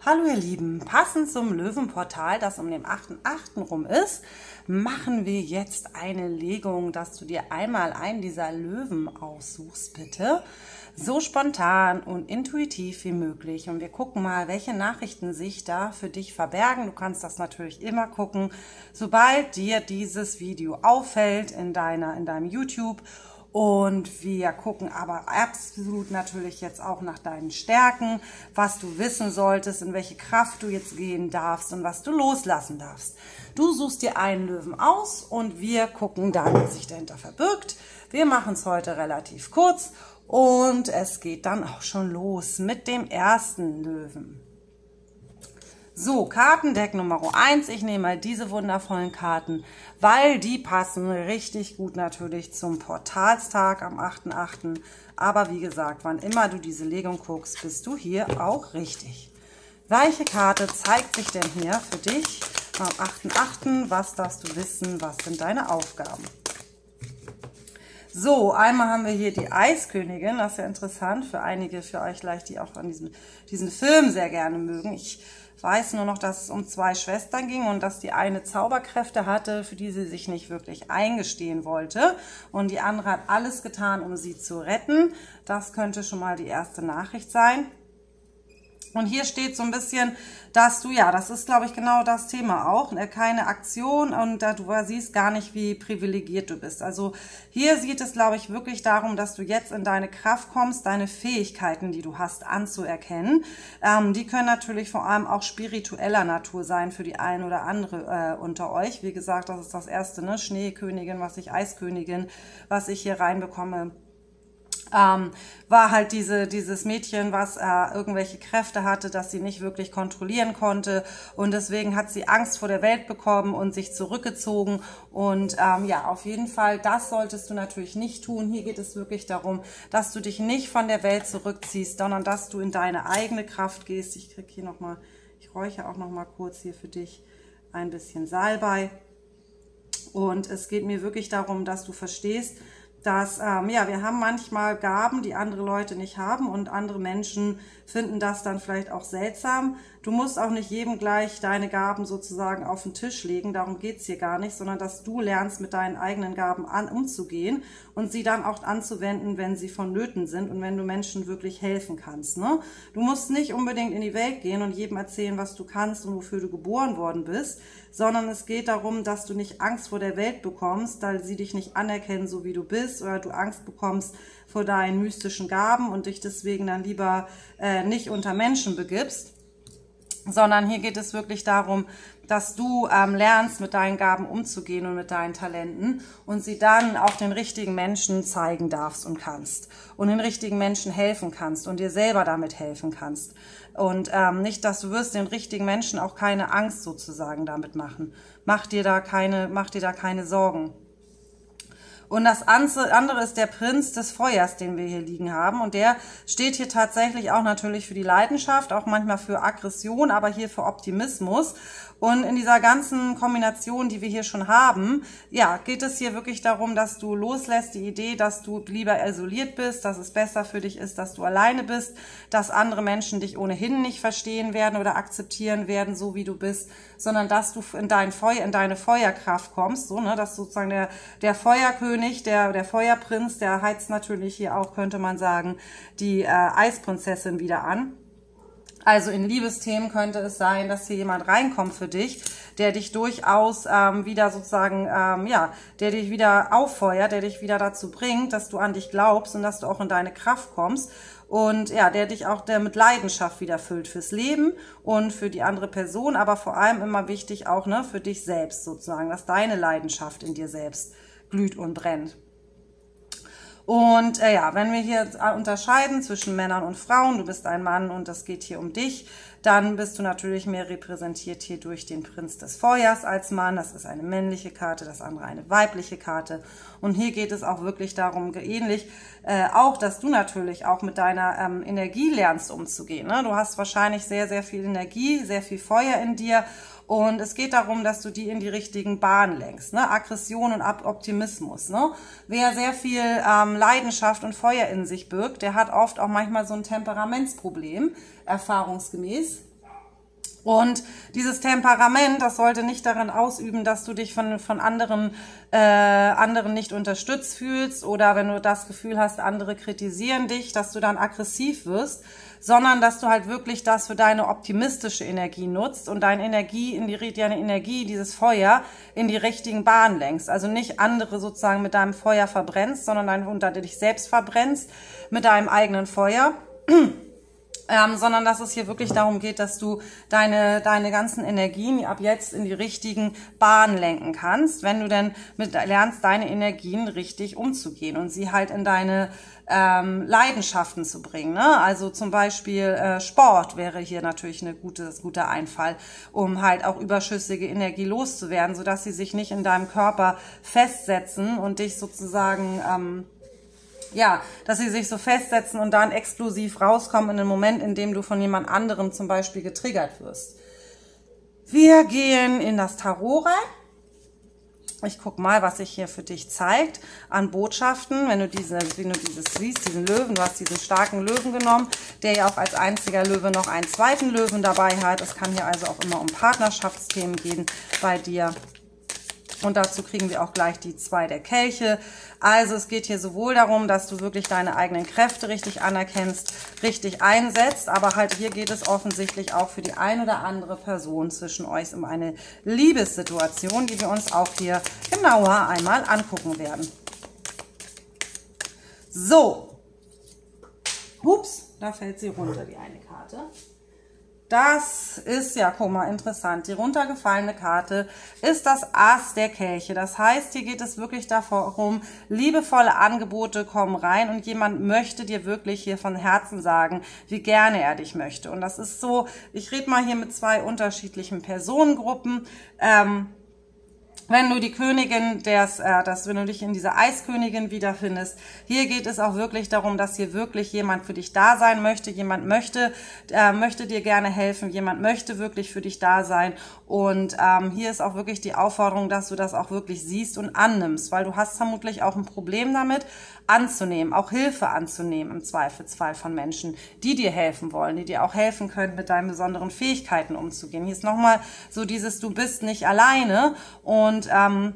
Hallo ihr Lieben, passend zum Löwenportal, das um den 8.8. rum ist, machen wir jetzt eine Legung, dass du dir einmal einen dieser Löwen aussuchst, bitte. So spontan und intuitiv wie möglich. Und wir gucken mal, welche Nachrichten sich da für dich verbergen. Du kannst das natürlich immer gucken, sobald dir dieses Video auffällt in deinem YouTube. Und wir gucken aber absolut natürlich jetzt auch nach deinen Stärken, was du wissen solltest, in welche Kraft du jetzt gehen darfst und was du loslassen darfst. Du suchst dir einen Löwen aus und wir gucken dann, was sich dahinter verbirgt. Wir machen es heute relativ kurz und es geht dann auch schon los mit dem ersten Löwen. So, Kartendeck Nummer 1. Ich nehme mal diese wundervollen Karten, weil die passen richtig gut natürlich zum Portalstag am 8.8. Aber wie gesagt, wann immer du diese Legung guckst, bist du hier auch richtig. Welche Karte zeigt sich denn hier für dich am 8.8.? Was darfst du wissen? Was sind deine Aufgaben? So, einmal haben wir hier die Eiskönigin. Das ist ja interessant für einige, für euch vielleicht, die auch an diesen Film sehr gerne mögen. Ich weiß nur noch, dass es um zwei Schwestern ging und dass die eine Zauberkräfte hatte, für die sie sich nicht wirklich eingestehen wollte. Und die andere hat alles getan, um sie zu retten. Das könnte schon mal die erste Nachricht sein. Und hier steht so ein bisschen, dass du, ja, das ist, glaube ich, genau das Thema auch, keine Aktion und du siehst gar nicht, wie privilegiert du bist. Also hier geht es, glaube ich, wirklich darum, dass du jetzt in deine Kraft kommst, deine Fähigkeiten, die du hast, anzuerkennen. Die können natürlich vor allem auch spiritueller Natur sein für die ein oder andere unter euch. Wie gesagt, das ist das erste, ne? Schneekönigin, Eiskönigin, was ich hier reinbekomme. War halt dieses Mädchen, was irgendwelche Kräfte hatte, dass sie nicht wirklich kontrollieren konnte und deswegen hat sie Angst vor der Welt bekommen und sich zurückgezogen und ja, auf jeden Fall, das solltest du natürlich nicht tun. Hier geht es wirklich darum, dass du dich nicht von der Welt zurückziehst, sondern dass du in deine eigene Kraft gehst. Ich krieg hier nochmal, ich räuche auch nochmal kurz hier für dich ein bisschen Salbei und es geht mir wirklich darum, dass du verstehst, dass, ja, wir haben manchmal Gaben, die andere Leute nicht haben und andere Menschen finden das dann vielleicht auch seltsam. Du musst auch nicht jedem gleich deine Gaben sozusagen auf den Tisch legen, darum geht's hier gar nicht, sondern dass du lernst, mit deinen eigenen Gaben umzugehen und sie dann auch anzuwenden, wenn sie vonnöten sind und wenn du Menschen wirklich helfen kannst, ne? Du musst nicht unbedingt in die Welt gehen und jedem erzählen, was du kannst und wofür du geboren worden bist, sondern es geht darum, dass du nicht Angst vor der Welt bekommst, weil sie dich nicht anerkennen, so wie du bist, oder du Angst bekommst vor deinen mystischen Gaben und dich deswegen dann lieber nicht unter Menschen begibst, sondern hier geht es wirklich darum, dass du lernst, mit deinen Gaben umzugehen und mit deinen Talenten und sie dann auch den richtigen Menschen zeigen darfst und kannst und den richtigen Menschen helfen kannst und dir selber damit helfen kannst. Und nicht, dass du wirst den richtigen Menschen auch keine Angst sozusagen damit machen. Mach dir da keine Sorgen. Und das andere ist der Prinz des Feuers, den wir hier liegen haben. Und der steht hier tatsächlich auch natürlich für die Leidenschaft, auch manchmal für Aggression, aber hier für Optimismus. Und in dieser ganzen Kombination, die wir hier schon haben, ja, geht es hier wirklich darum, dass du loslässt die Idee, dass du lieber isoliert bist, dass es besser für dich ist, dass du alleine bist, dass andere Menschen dich ohnehin nicht verstehen werden oder akzeptieren werden, so wie du bist, sondern dass du in deine Feuerkraft kommst, so, ne, dass sozusagen der Feuerkönig, der Feuerprinz, der heizt natürlich hier auch, könnte man sagen, die Eisprinzessin wieder an. Also in Liebesthemen könnte es sein, dass hier jemand reinkommt für dich, der dich durchaus wieder sozusagen, ja, der dich wieder auffeuert, der dich wieder dazu bringt, dass du an dich glaubst und dass du auch in deine Kraft kommst und ja, der mit Leidenschaft wieder füllt fürs Leben und für die andere Person, aber vor allem immer wichtig auch, ne, für dich selbst sozusagen, dass deine Leidenschaft in dir selbst glüht und brennt. Und ja, wenn wir hier unterscheiden zwischen Männern und Frauen, du bist ein Mann und es geht hier um dich, dann bist du natürlich mehr repräsentiert hier durch den Prinz des Feuers als Mann. Das ist eine männliche Karte, das andere eine weibliche Karte. Und hier geht es auch wirklich darum, ähnlich auch, dass du natürlich auch mit deiner Energie lernst umzugehen, ne? Du hast wahrscheinlich sehr, sehr viel Energie, sehr viel Feuer in dir. Und es geht darum, dass du die in die richtigen Bahnen lenkst, ne? Aggression und Optimismus, ne? Wer sehr viel Leidenschaft und Feuer in sich birgt, der hat oft auch manchmal so ein Temperamentsproblem, erfahrungsgemäß. Und dieses Temperament, das sollte nicht daran ausüben, dass du dich von anderen nicht unterstützt fühlst oder wenn du das Gefühl hast, andere kritisieren dich, dass du dann aggressiv wirst, sondern dass du halt wirklich das für deine optimistische Energie nutzt und deine Energie, dieses Feuer in die richtigen Bahnen lenkst. Also nicht andere sozusagen mit deinem Feuer verbrennst, sondern unter dich selbst verbrennst mit deinem eigenen Feuer. Sondern dass es hier wirklich darum geht, dass du deine ganzen Energien ab jetzt in die richtigen Bahnen lenken kannst, wenn du denn lernst, deine Energien richtig umzugehen und sie halt in deine Leidenschaften zu bringen. Ne? Also zum Beispiel Sport wäre hier natürlich ein guter Einfall, um halt auch überschüssige Energie loszuwerden, sodass sie sich nicht in deinem Körper festsetzen und dich sozusagen dass sie sich so festsetzen und dann explosiv rauskommen in einem Moment, in dem du von jemand anderem zum Beispiel getriggert wirst. Wir gehen in das Tarot rein. Ich guck mal, was sich hier für dich zeigt an Botschaften. Wenn du dieses siehst, diesen Löwen, du hast diesen starken Löwen genommen, der ja auch als einziger Löwe noch einen zweiten Löwen dabei hat. Es kann hier also auch immer um Partnerschaftsthemen gehen bei dir. Und dazu kriegen wir auch gleich die 2 der Kelche. Also es geht hier sowohl darum, dass du wirklich deine eigenen Kräfte richtig anerkennst, richtig einsetzt, aber halt hier geht es offensichtlich auch für die ein oder andere Person zwischen euch um eine Liebessituation, die wir uns auch hier genauer einmal angucken werden. So. Ups, da fällt sie runter, die eine Karte. Das ist, ja, guck mal, interessant. Die runtergefallene Karte ist das Ass der Kelche. Das heißt, hier geht es wirklich darum, liebevolle Angebote kommen rein und jemand möchte dir wirklich hier von Herzen sagen, wie gerne er dich möchte. Und das ist so, ich rede mal hier mit 2 unterschiedlichen Personengruppen. Wenn du die Königin, wenn du dich in dieser Eiskönigin wiederfindest, hier geht es auch wirklich darum, dass hier wirklich jemand für dich da sein möchte. Jemand möchte dir gerne helfen. Jemand möchte wirklich für dich da sein. Und hier ist auch wirklich die Aufforderung, dass du das auch wirklich siehst und annimmst, weil du hast vermutlich auch ein Problem damit, anzunehmen, auch Hilfe anzunehmen im Zweifelsfall von Menschen, die dir helfen wollen, die dir auch helfen können, mit deinen besonderen Fähigkeiten umzugehen. Hier ist nochmal so dieses, du bist nicht alleine und wenn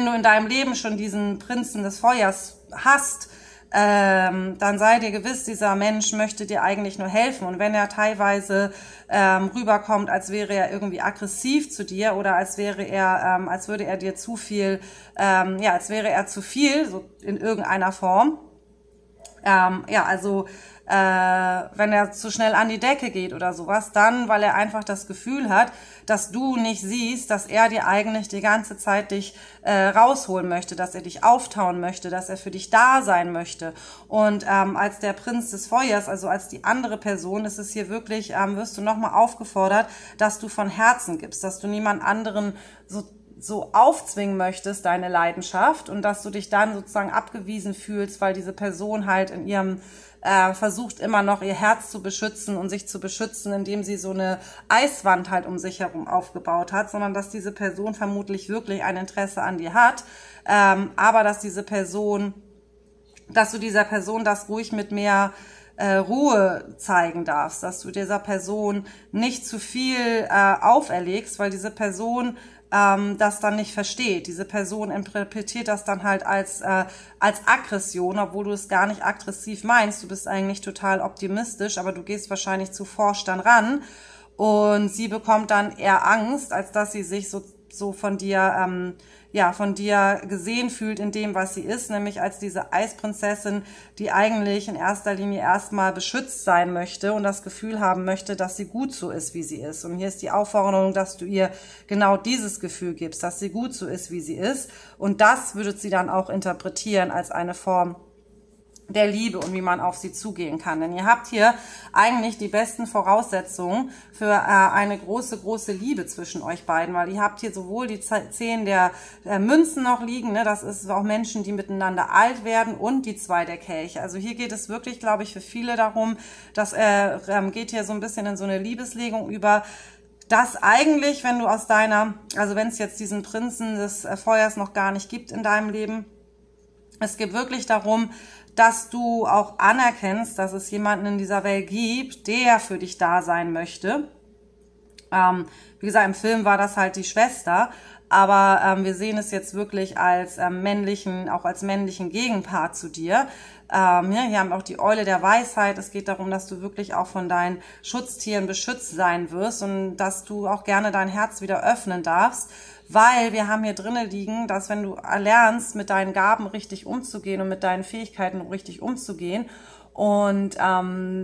du in deinem Leben schon diesen Prinzen des Feuers hast, dann sei dir gewiss, dieser Mensch möchte dir eigentlich nur helfen. Und wenn er teilweise rüberkommt, als wäre er irgendwie aggressiv zu dir oder als würde er dir zu viel, als wäre er zu viel, so in irgendeiner Form. Wenn er zu schnell an die Decke geht oder sowas, dann, weil er einfach das Gefühl hat, dass du nicht siehst, dass er dir eigentlich die ganze Zeit dich rausholen möchte, dass er dich auftauen möchte, dass er für dich da sein möchte. Und als der Prinz des Feuers, also als die andere Person, ist es hier wirklich, wirst du nochmal aufgefordert, dass du von Herzen gibst, dass du niemand anderen so aufzwingen möchtest, deine Leidenschaft, und dass du dich dann sozusagen abgewiesen fühlst, weil diese Person halt in ihrem versucht immer noch ihr Herz zu beschützen und sich zu beschützen, indem sie so eine Eiswand halt um sich herum aufgebaut hat, sondern dass diese Person vermutlich wirklich ein Interesse an dir hat, aber dass du dieser Person das ruhig mit mehr Ruhe zeigen darfst, dass du dieser Person nicht zu viel auferlegst, weil diese Person das dann nicht versteht. Diese Person interpretiert das dann halt als Aggression, obwohl du es gar nicht aggressiv meinst. Du bist eigentlich total optimistisch, aber du gehst wahrscheinlich zu forsch dann ran und sie bekommt dann eher Angst, als dass sie sich so von dir gesehen fühlt in dem, was sie ist, nämlich als diese Eisprinzessin, die eigentlich in erster Linie erstmal beschützt sein möchte und das Gefühl haben möchte, dass sie gut so ist, wie sie ist. Und hier ist die Aufforderung, dass du ihr genau dieses Gefühl gibst, dass sie gut so ist, wie sie ist. Und das würde sie dann auch interpretieren als eine Form der Liebe und wie man auf sie zugehen kann. Denn ihr habt hier eigentlich die besten Voraussetzungen für eine große, große Liebe zwischen euch beiden, weil ihr habt hier sowohl die 10 der Münzen noch liegen, ne, das ist auch Menschen, die miteinander alt werden, und die 2 der Kelche. Also hier geht es wirklich, glaube ich, für viele darum, dass geht hier so ein bisschen in so eine Liebeslegung über, dass eigentlich, wenn du wenn es jetzt diesen Prinzen des Feuers noch gar nicht gibt in deinem Leben, es geht wirklich darum, dass du auch anerkennst, dass es jemanden in dieser Welt gibt, der für dich da sein möchte Wie gesagt, im Film war das halt die Schwester, aber wir sehen es jetzt wirklich als auch als männlichen Gegenpart zu dir. Ja, hier haben wir auch die Eule der Weisheit. Es geht darum, dass du wirklich auch von deinen Schutztieren beschützt sein wirst und dass du auch gerne dein Herz wieder öffnen darfst. Weil wir haben hier drinnen liegen, dass wenn du lernst, mit deinen Gaben richtig umzugehen und mit deinen Fähigkeiten richtig umzugehen und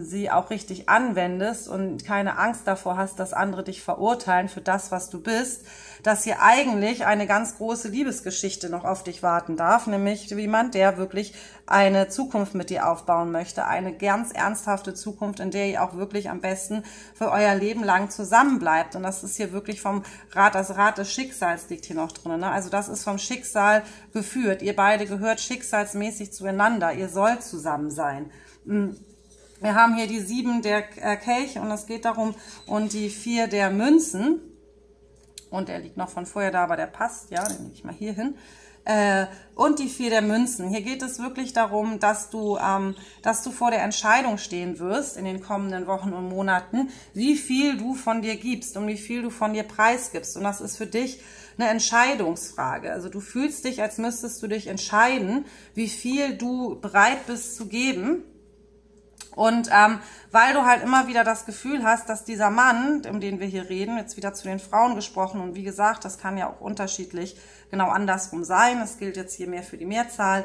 sie auch richtig anwendest und keine Angst davor hast, dass andere dich verurteilen für das, was du bist, dass hier eigentlich eine ganz große Liebesgeschichte noch auf dich warten darf, nämlich jemand, der wirklich eine Zukunft mit dir aufbauen möchte, eine ganz ernsthafte Zukunft, in der ihr auch wirklich am besten für euer Leben lang zusammenbleibt. Und das ist hier wirklich das Rad des Schicksals liegt hier noch drin, ne? Also das ist vom Schicksal geführt. Ihr beide gehört schicksalsmäßig zueinander. Ihr sollt zusammen sein. Wir haben hier die 7 der Kelche und es geht darum, und die 4 der Münzen. Und der liegt noch von vorher da, aber der passt, ja, den lege ich mal hier hin. Und die 4 der Münzen. Hier geht es wirklich darum, dass du vor der Entscheidung stehen wirst in den kommenden Wochen und Monaten, wie viel du von dir gibst und wie viel du von dir preisgibst. Und das ist für dich eine Entscheidungsfrage. Also du fühlst dich, als müsstest du dich entscheiden, wie viel du bereit bist zu geben. Und weil du halt immer wieder das Gefühl hast, dass dieser Mann, um den wir hier reden, jetzt wieder zu den Frauen gesprochen, und wie gesagt, das kann ja auch unterschiedlich genau andersrum sein. Das gilt jetzt hier mehr für die Mehrzahl.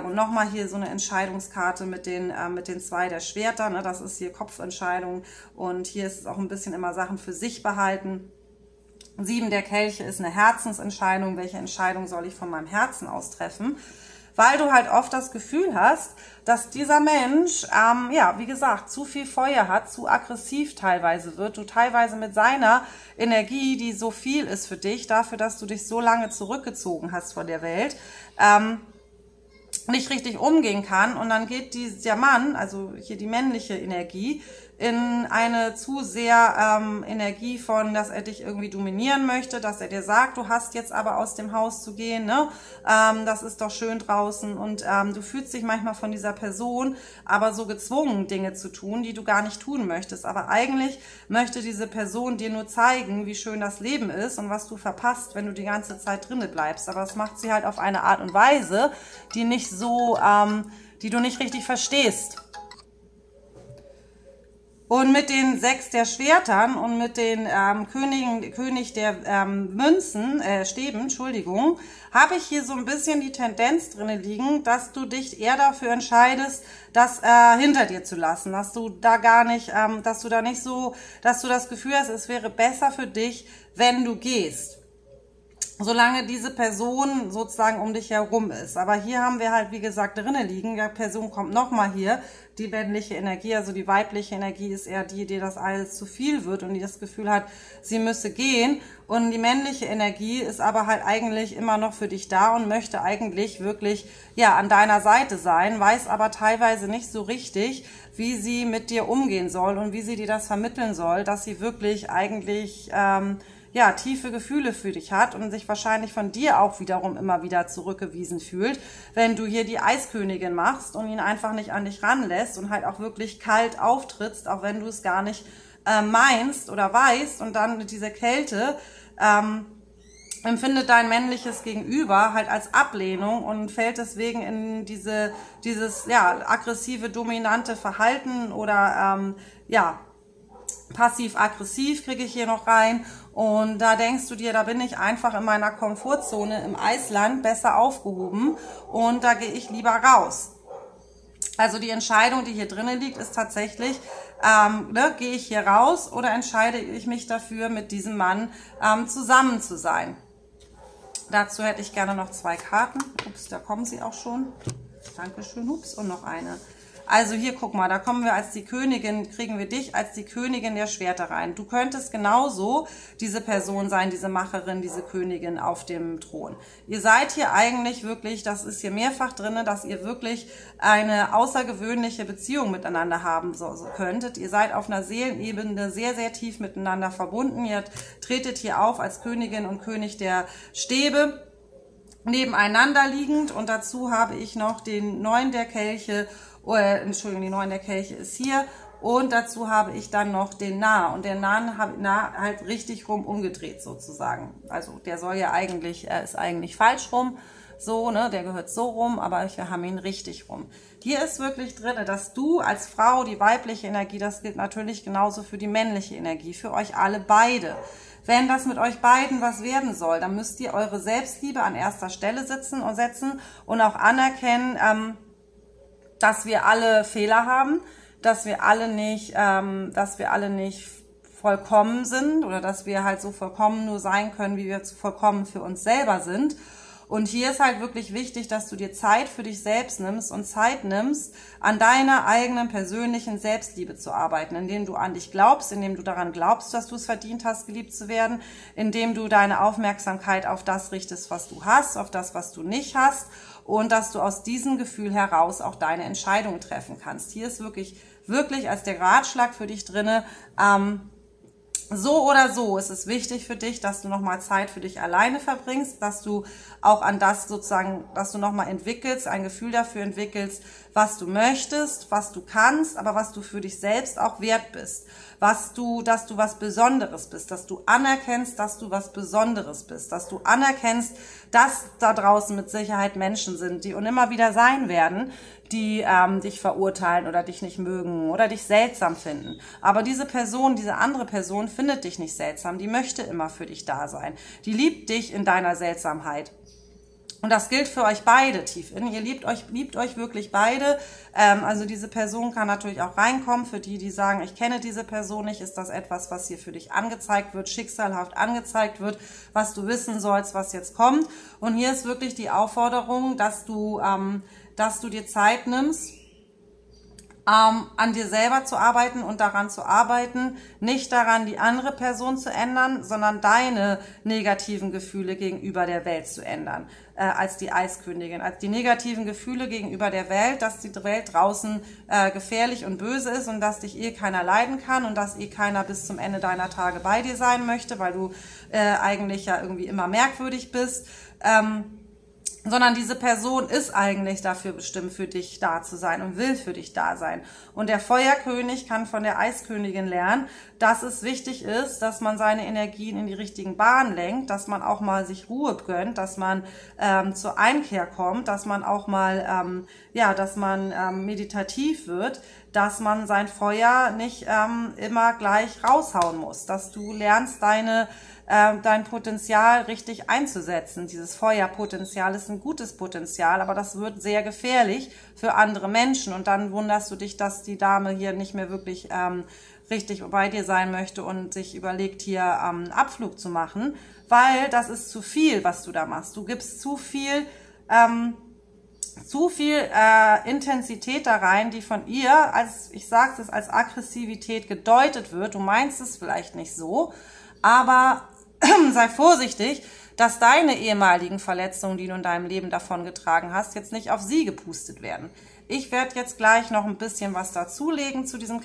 Und nochmal hier so eine Entscheidungskarte mit den 2 der Schwerter. Ne? Das ist hier Kopfentscheidung. Und hier ist es auch ein bisschen immer Sachen für sich behalten. 7 der Kelche ist eine Herzensentscheidung. Welche Entscheidung soll ich von meinem Herzen aus treffen? Weil du halt oft das Gefühl hast, dass dieser Mensch, ja, wie gesagt, zu viel Feuer hat, zu aggressiv teilweise wird, du teilweise mit seiner Energie, die so viel ist für dich, dafür, dass du dich so lange zurückgezogen hast von der Welt, nicht richtig umgehen kann. Und dann geht der Mann, also hier die männliche Energie, in eine zu sehr Energie von, dass er dich irgendwie dominieren möchte, dass er dir sagt, du hast jetzt aber aus dem Haus zu gehen, ne? Das ist doch schön draußen, und du fühlst dich manchmal von dieser Person aber so gezwungen, Dinge zu tun, die du gar nicht tun möchtest. Aber eigentlich möchte diese Person dir nur zeigen, wie schön das Leben ist und was du verpasst, wenn du die ganze Zeit drinne bleibst. Aber das macht sie halt auf eine Art und Weise, die nicht so, die du nicht richtig verstehst. Und mit den 6 der Schwertern und mit den König der Stäben, Entschuldigung, habe ich hier so ein bisschen die Tendenz drinne liegen, dass du dich eher dafür entscheidest, das hinter dir zu lassen, dass du da gar nicht, dass du das Gefühl hast, es wäre besser für dich, wenn du gehst. Solange diese Person sozusagen um dich herum ist. Aber hier haben wir halt, wie gesagt, drinnen liegen. Die Person kommt nochmal hier. Die männliche Energie, also die weibliche Energie ist eher die das alles zu viel wird und die das Gefühl hat, sie müsse gehen. Und die männliche Energie ist aber halt eigentlich immer noch für dich da und möchte eigentlich wirklich, ja, an deiner Seite sein, weiß aber teilweise nicht so richtig, wie sie mit dir umgehen soll und wie sie dir das vermitteln soll, dass sie wirklich eigentlich, ja, tiefe Gefühle für dich hat und sich wahrscheinlich von dir auch wiederum immer wieder zurückgewiesen fühlt, wenn du hier die Eiskönigin machst und ihn einfach nicht an dich ranlässt und halt auch wirklich kalt auftrittst, auch wenn du es gar nicht meinst oder weißt, und dann mit dieser Kälte empfindet dein männliches Gegenüber halt als Ablehnung und fällt deswegen in dieses ja, aggressive, dominante Verhalten oder ja, passiv-aggressiv kriege ich hier noch rein. Und da denkst du dir, da bin ich einfach in meiner Komfortzone im Eisland besser aufgehoben und da gehe ich lieber raus. Also die Entscheidung, die hier drinnen liegt, ist tatsächlich, gehe ich hier raus oder entscheide ich mich dafür, mit diesem Mann zusammen zu sein. Dazu hätte ich gerne noch 2 Karten. Ups, da kommen sie auch schon. Dankeschön, ups, und noch eine. Also hier, guck mal, da kommen wir als die Königin, kriegen wir dich als die Königin der Schwerter rein. Du könntest genauso diese Person sein, diese Macherin, diese Königin auf dem Thron. Ihr seid hier eigentlich wirklich, das ist hier mehrfach drin, dass ihr wirklich eine außergewöhnliche Beziehung miteinander haben könntet. Ihr seid auf einer Seelenebene sehr, sehr tief miteinander verbunden. Ihr tretet hier auf als Königin und König der Stäbe, nebeneinander liegend, und dazu habe ich noch den 9 der Kelche. Entschuldigung, die 9 der Kelche ist hier Und dazu habe ich dann noch den Nah. Und der Nah habe ich halt richtig rum umgedreht sozusagen. Also der soll ja eigentlich, ist eigentlich falsch rum. So, ne, der gehört so rum, aber wir haben ihn richtig rum. Hier ist wirklich drin, dass du als Frau die weibliche Energie, das gilt natürlich genauso für die männliche Energie, für euch alle beide. Wenn das mit euch beiden was werden soll, dann müsst ihr eure Selbstliebe an erster Stelle setzen und auch anerkennen, dass wir alle Fehler haben, dass wir alle nicht vollkommen sind oder dass wir halt so vollkommen nur sein können, wie wir zu vollkommen für uns selber sind. Und hier ist halt wirklich wichtig, dass du dir Zeit für dich selbst nimmst und Zeit nimmst, an deiner eigenen persönlichen Selbstliebe zu arbeiten, indem du an dich glaubst, indem du daran glaubst, dass du es verdient hast, geliebt zu werden, indem du deine Aufmerksamkeit auf das richtest, was du hast, auf das, was du nicht hast und dass du aus diesem Gefühl heraus auch deine Entscheidungen treffen kannst. Hier ist wirklich als der Ratschlag für dich drinne, so oder so ist es wichtig für dich, dass du nochmal Zeit für dich alleine verbringst, dass du auch an das sozusagen, dass du nochmal entwickelst, ein Gefühl dafür entwickelst, was du möchtest, was du kannst, aber was du für dich selbst auch wert bist. Dass du was Besonderes bist, dass du anerkennst, dass du was Besonderes bist, dass du anerkennst, dass da draußen mit Sicherheit Menschen sind, die und immer wieder sein werden, die dich verurteilen oder dich nicht mögen oder dich seltsam finden. Aber diese andere Person findet dich nicht seltsam, die möchte immer für dich da sein. Die liebt dich in deiner Seltsamheit. Und das gilt für euch beide tief in. Ihr liebt euch wirklich beide. Also diese Person kann natürlich auch reinkommen. Für die sagen, ich kenne diese Person nicht, ist das etwas, was hier für dich angezeigt wird, schicksalhaft angezeigt wird, was du wissen sollst, was jetzt kommt. Und hier ist wirklich die Aufforderung, dass du dir Zeit nimmst, an dir selber zu arbeiten und daran zu arbeiten, nicht daran, die andere Person zu ändern, sondern deine negativen Gefühle gegenüber der Welt zu ändern, als die Eiskönigin, als die negativen Gefühle gegenüber der Welt, dass die Welt draußen gefährlich und böse ist und dass dich keiner leiden kann und dass keiner bis zum Ende deiner Tage bei dir sein möchte, weil du eigentlich ja irgendwie immer merkwürdig bist, sondern diese Person ist eigentlich dafür bestimmt, für dich da zu sein und will für dich da sein. Und der Feuerkönig kann von der Eiskönigin lernen, dass es wichtig ist, dass man seine Energien in die richtigen Bahnen lenkt, dass man auch mal sich Ruhe gönnt, dass man zur Einkehr kommt, dass man auch mal, dass man meditativ wird, dass man sein Feuer nicht immer gleich raushauen muss, dass du lernst, dein Potenzial richtig einzusetzen. Dieses Feuerpotenzial ist ein gutes Potenzial, aber das wird sehr gefährlich für andere Menschen und dann wunderst du dich, dass die Dame hier nicht mehr wirklich richtig bei dir sein möchte und sich überlegt, hier Abflug zu machen, weil das ist zu viel, was du da machst. Du gibst zu viel Intensität da rein, die von ihr, als Aggressivität gedeutet wird. Du meinst es vielleicht nicht so, aber sei vorsichtig, dass deine ehemaligen Verletzungen, die du in deinem Leben davongetragen hast, jetzt nicht auf sie gepustet werden. Ich werde jetzt gleich noch ein bisschen was dazulegen zu dieser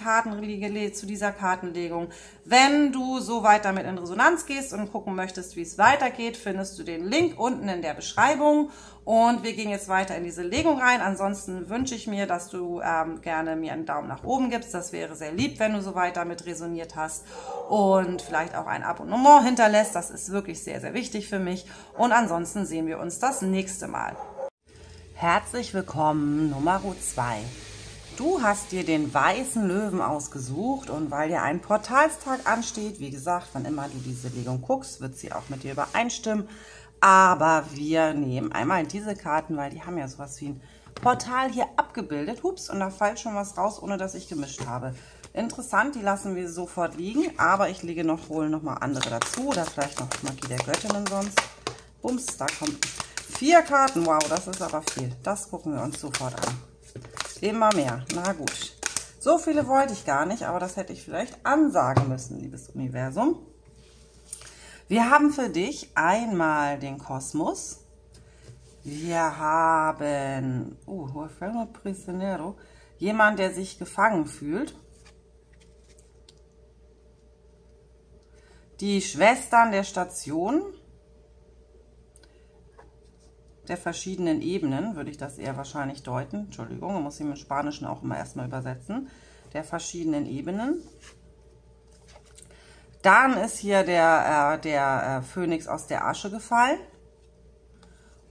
Kartenlegung. Wenn du so weit damit in Resonanz gehst und gucken möchtest, wie es weitergeht, findest du den Link unten in der Beschreibung. Und wir gehen jetzt weiter in diese Legung rein. Ansonsten wünsche ich mir, dass du gerne mir einen Daumen nach oben gibst. Das wäre sehr lieb, wenn du so weit damit resoniert hast. Und vielleicht auch ein Abonnement hinterlässt. Das ist wirklich sehr, sehr wichtig für mich. Und ansonsten sehen wir uns das nächste Mal. Herzlich willkommen, Nummer 2. Du hast dir den weißen Löwen ausgesucht und weil dir ein Portalstag ansteht, wie gesagt, wann immer du diese Legung guckst, wird sie auch mit dir übereinstimmen. Aber wir nehmen einmal diese Karten, weil die haben ja sowas wie ein Portal hier abgebildet. Hups, und da fällt schon was raus, ohne dass ich gemischt habe. Interessant, die lassen wir sofort liegen, aber ich hole noch mal andere dazu oder vielleicht noch Magie der Göttinnen sonst. Bums, da kommt 4 Karten, wow, das ist aber viel. Das gucken wir uns sofort an. Immer mehr, na gut. So viele wollte ich gar nicht, aber das hätte ich vielleicht ansagen müssen, liebes Universum. Wir haben für dich einmal den Kosmos. Wir haben, Prisionero, jemand, der sich gefangen fühlt. Die Schwestern der Station. Der verschiedenen Ebenen, würde ich das eher wahrscheinlich deuten. Entschuldigung, man muss sie im Spanischen auch immer erstmal übersetzen. der verschiedenen Ebenen. Dann ist hier der Phönix aus der Asche gefallen.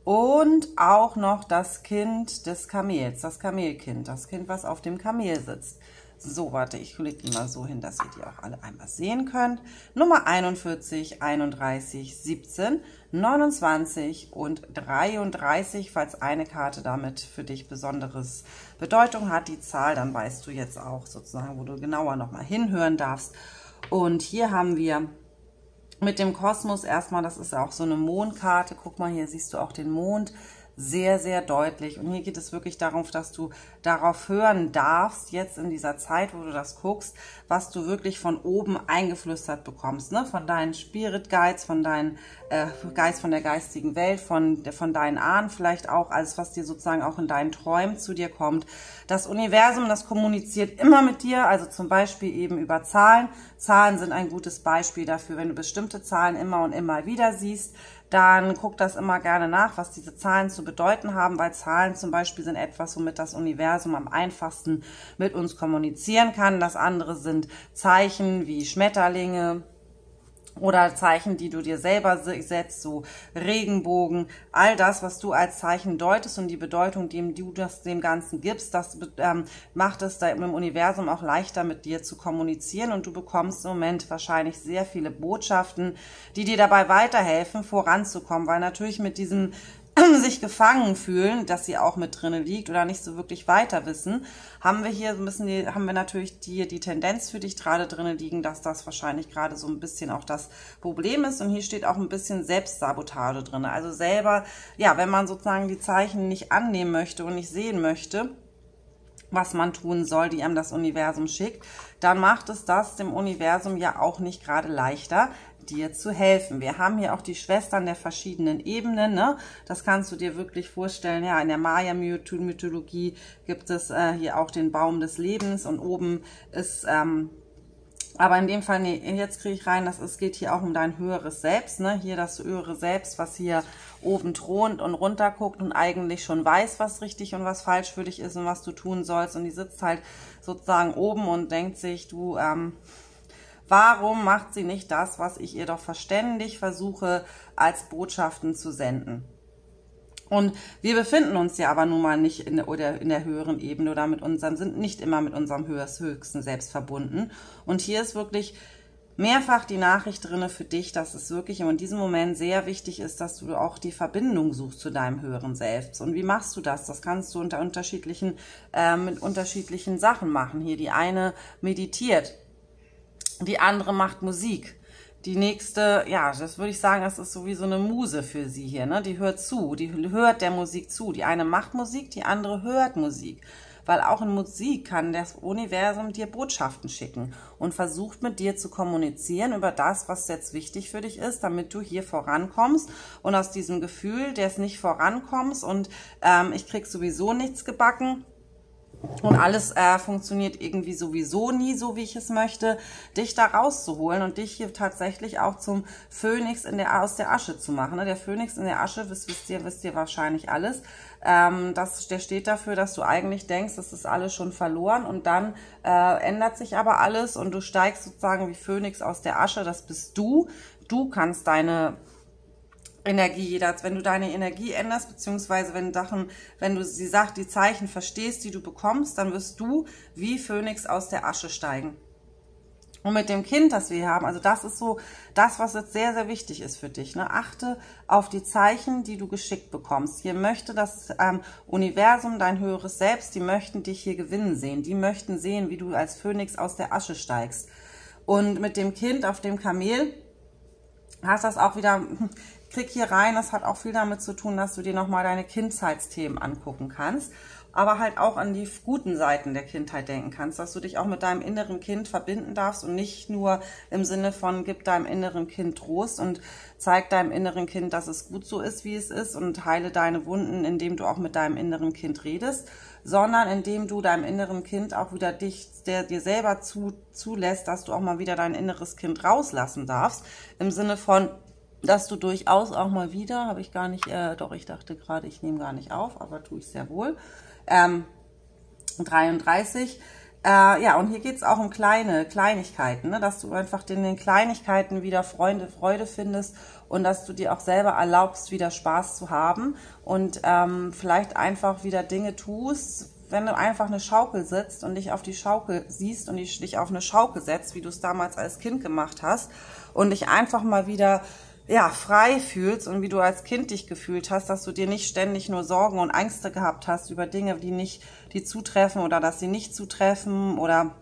Und auch noch das Kind des Kamels, das Kamelkind, das Kind, was auf dem Kamel sitzt. So, warte, ich lege die mal so hin, dass ihr die auch alle einmal sehen könnt. Nummer 41, 31, 17, 29 und 33. Falls eine Karte damit für dich besonderes Bedeutung hat, die Zahl, dann weißt du jetzt auch sozusagen, wo du genauer nochmal hinhören darfst. Und hier haben wir mit dem Kosmos erstmal, das ist ja auch so eine Mondkarte. Guck mal, hier siehst du auch den Mond sehr, sehr deutlich. Und hier geht es wirklich darum, dass du darauf hören darfst, jetzt in dieser Zeit, wo du das guckst, was du wirklich von oben eingeflüstert bekommst, ne? Von deinen Spirit Guides, von deinen Geist, von der geistigen Welt, von deinen Ahnen vielleicht auch, alles, was dir sozusagen auch in deinen Träumen zu dir kommt. Das Universum, das kommuniziert immer mit dir, also zum Beispiel eben über Zahlen. Zahlen sind ein gutes Beispiel dafür, wenn du bestimmte Zahlen immer und immer wieder siehst, dann guck das immer gerne nach, was diese Zahlen zu bedeuten haben, weil Zahlen zum Beispiel sind etwas, womit das Universum am einfachsten mit uns kommunizieren kann. Das andere sind Zeichen wie Schmetterlinge oder Zeichen, die du dir selber setzt, so Regenbogen, all das, was du als Zeichen deutest und die Bedeutung, die du dem Ganzen gibst, das macht es da im Universum auch leichter, mit dir zu kommunizieren und du bekommst im Moment wahrscheinlich sehr viele Botschaften, die dir dabei weiterhelfen, voranzukommen, weil natürlich mit diesem sich gefangen fühlen, dass sie auch mit drinne liegt oder nicht so wirklich weiter wissen, haben wir hier haben wir natürlich die Tendenz für dich gerade drinne liegen, dass das wahrscheinlich gerade so ein bisschen auch das Problem ist und hier steht auch ein bisschen Selbstsabotage drinne. Also selber, ja, wenn man sozusagen die Zeichen nicht annehmen möchte und nicht sehen möchte, was man tun soll, die einem das Universum schickt, dann macht es das dem Universum ja auch nicht gerade leichter, dir zu helfen. Wir haben hier auch die Schwestern der verschiedenen Ebenen, ne? Das kannst du dir wirklich vorstellen, ja, in der Maya-Mythologie gibt es hier auch den Baum des Lebens und oben ist, aber in dem Fall, nee, jetzt kriege ich rein, es geht hier auch um dein höheres Selbst, ne? Hier das höhere Selbst, was hier oben thront und runter guckt und eigentlich schon weiß, was richtig und was falsch für dich ist und was du tun sollst und die sitzt halt sozusagen oben und denkt sich, du, warum macht sie nicht das, was ich ihr doch verständig versuche, als Botschaften zu senden? Und wir befinden uns ja aber nun mal nicht in der höheren Ebene oder sind nicht immer mit unserem höchsten Selbst verbunden. Und hier ist wirklich mehrfach die Nachricht drinne für dich, dass es wirklich in diesem Moment sehr wichtig ist, dass du auch die Verbindung suchst zu deinem höheren Selbst. Und wie machst du das? Das kannst du mit unterschiedlichen Sachen machen. Hier die eine meditiert. Die andere macht Musik. Die nächste, ja, das würde ich sagen, das ist so wie so eine Muse für sie hier, ne? Die hört zu, die hört der Musik zu. Die eine macht Musik, die andere hört Musik. Weil auch in Musik kann das Universum dir Botschaften schicken und versucht mit dir zu kommunizieren über das, was jetzt wichtig für dich ist, damit du hier vorankommst und aus diesem Gefühl, des nicht vorankommst und ich krieg sowieso nichts gebacken, und alles funktioniert irgendwie sowieso nie so, wie ich es möchte, dich da rauszuholen und dich hier tatsächlich auch zum Phönix aus der Asche zu machen. Der Phönix in der Asche, wisst ihr wahrscheinlich alles. Der steht dafür, dass du eigentlich denkst, das ist alles schon verloren und dann ändert sich aber alles und du steigst sozusagen wie Phönix aus der Asche. Das bist du. Du kannst deine Energie, wenn du deine Energie änderst, beziehungsweise wenn du die Zeichen verstehst, die du bekommst, dann wirst du wie Phönix aus der Asche steigen. Und mit dem Kind, das wir haben, also das ist so das, was jetzt sehr, sehr wichtig ist für dich, ne? Achte auf die Zeichen, die du geschickt bekommst. Hier möchte das Universum, dein höheres Selbst, die möchten dich hier gewinnen sehen. Die möchten sehen, wie du als Phönix aus der Asche steigst. Und mit dem Kind auf dem Kamel hast das auch wieder... Klick hier rein, das hat auch viel damit zu tun, dass du dir nochmal deine Kindheitsthemen angucken kannst, aber halt auch an die guten Seiten der Kindheit denken kannst, dass du dich auch mit deinem inneren Kind verbinden darfst und nicht nur im Sinne von, gib deinem inneren Kind Trost und zeig deinem inneren Kind, dass es gut so ist, wie es ist und heile deine Wunden, indem du auch mit deinem inneren Kind redest, sondern indem du deinem inneren Kind auch wieder dir selber zulässt, dass du auch mal wieder dein inneres Kind rauslassen darfst, im Sinne von, dass du durchaus auch mal wieder, habe ich gar nicht, doch ich dachte gerade, ich nehme gar nicht auf, aber tue ich sehr wohl, 33, Ja, und hier geht's auch um Kleinigkeiten, ne? Dass du einfach in den Kleinigkeiten wieder Freude findest und dass du dir auch selber erlaubst, wieder Spaß zu haben und vielleicht einfach wieder Dinge tust, wenn du einfach eine Schaukel sitzt und dich auf die Schaukel siehst und dich auf eine Schaukel setzt, wie du es damals als Kind gemacht hast und dich einfach mal wieder ja, frei fühlst und wie du als Kind dich gefühlt hast, dass du dir nicht ständig nur Sorgen und Ängste gehabt hast über Dinge, die zutreffen oder dass sie nicht zutreffen oder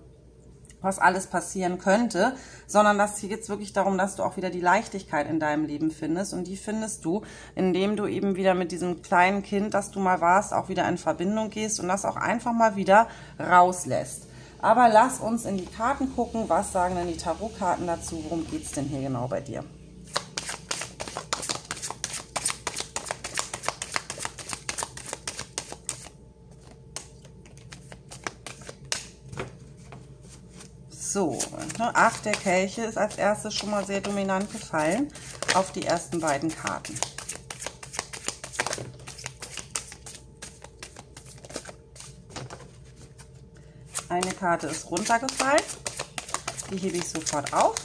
was alles passieren könnte, sondern dass hier geht es wirklich darum, dass du auch wieder die Leichtigkeit in deinem Leben findest und die findest du, indem du eben wieder mit diesem kleinen Kind, das du mal warst, auch wieder in Verbindung gehst und das auch einfach mal wieder rauslässt. Aber lass uns in die Karten gucken, was sagen denn die Tarotkarten dazu, worum geht es denn hier genau bei dir? So, 8 der Kelche ist als erstes schon mal sehr dominant gefallen auf die ersten beiden Karten. Eine Karte ist runtergefallen, die hebe ich sofort auf.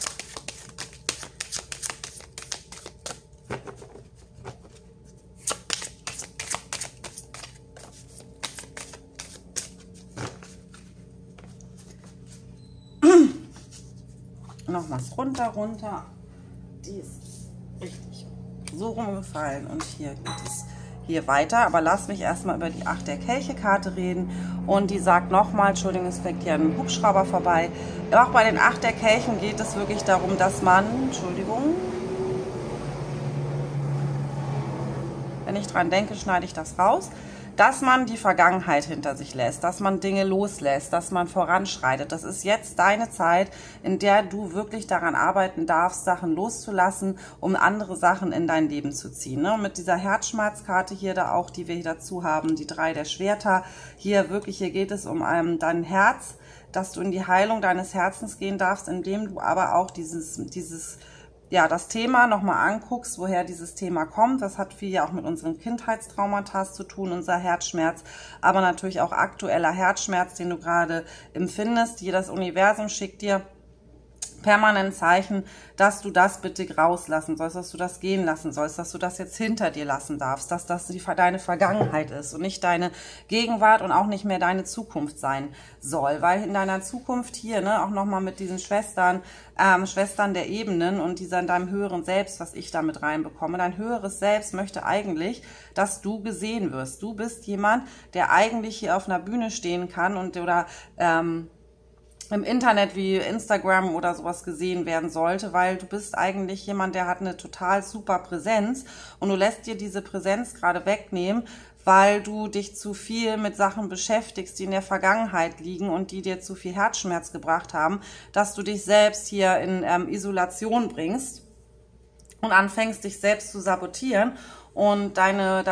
Nochmals runter, die ist richtig so rumgefallen und hier geht es hier weiter, aber lass mich erstmal über die 8 der Kelche Karte reden und die sagt nochmal, Entschuldigung, es fliegt hier ein Hubschrauber vorbei, auch bei den 8 der Kelchen geht es wirklich darum, dass man, Entschuldigung, wenn ich dran denke, schneide ich das raus, dass man die Vergangenheit hinter sich lässt, dass man Dinge loslässt, dass man voranschreitet. Das ist jetzt deine Zeit, in der du wirklich daran arbeiten darfst, Sachen loszulassen, um andere Sachen in dein Leben zu ziehen. Ne? Und mit dieser Herzschmerzkarte hier da auch, die wir hier dazu haben, die 3 der Schwerter, hier geht es um dein Herz, dass du in die Heilung deines Herzens gehen darfst, indem du aber auch das Thema nochmal anguckst, woher dieses Thema kommt. Das hat viel ja auch mit unseren Kindheitstraumata zu tun, unser Herzschmerz, aber natürlich auch aktueller Herzschmerz, den du gerade empfindest. Hier das Universum schickt dir permanent Zeichen, dass du das bitte rauslassen sollst, dass du das gehen lassen sollst, dass du das jetzt hinter dir lassen darfst, dass das deine Vergangenheit ist und nicht deine Gegenwart und auch nicht mehr deine Zukunft sein soll, weil in deiner Zukunft hier, ne, auch nochmal mit diesen Schwestern der Ebenen und in deinem höheren Selbst, was ich da mit reinbekomme, dein höheres Selbst möchte eigentlich, dass du gesehen wirst. Du bist jemand, der eigentlich hier auf einer Bühne stehen kann oder im Internet wie Instagram oder sowas gesehen werden sollte, weil du bist eigentlich jemand, der hat eine total super Präsenz und du lässt dir diese Präsenz gerade wegnehmen, weil du dich zu viel mit Sachen beschäftigst, die in der Vergangenheit liegen und die dir zu viel Herzschmerz gebracht haben, dass du dich selbst hier in Isolation bringst und anfängst, dich selbst zu sabotieren. Und deine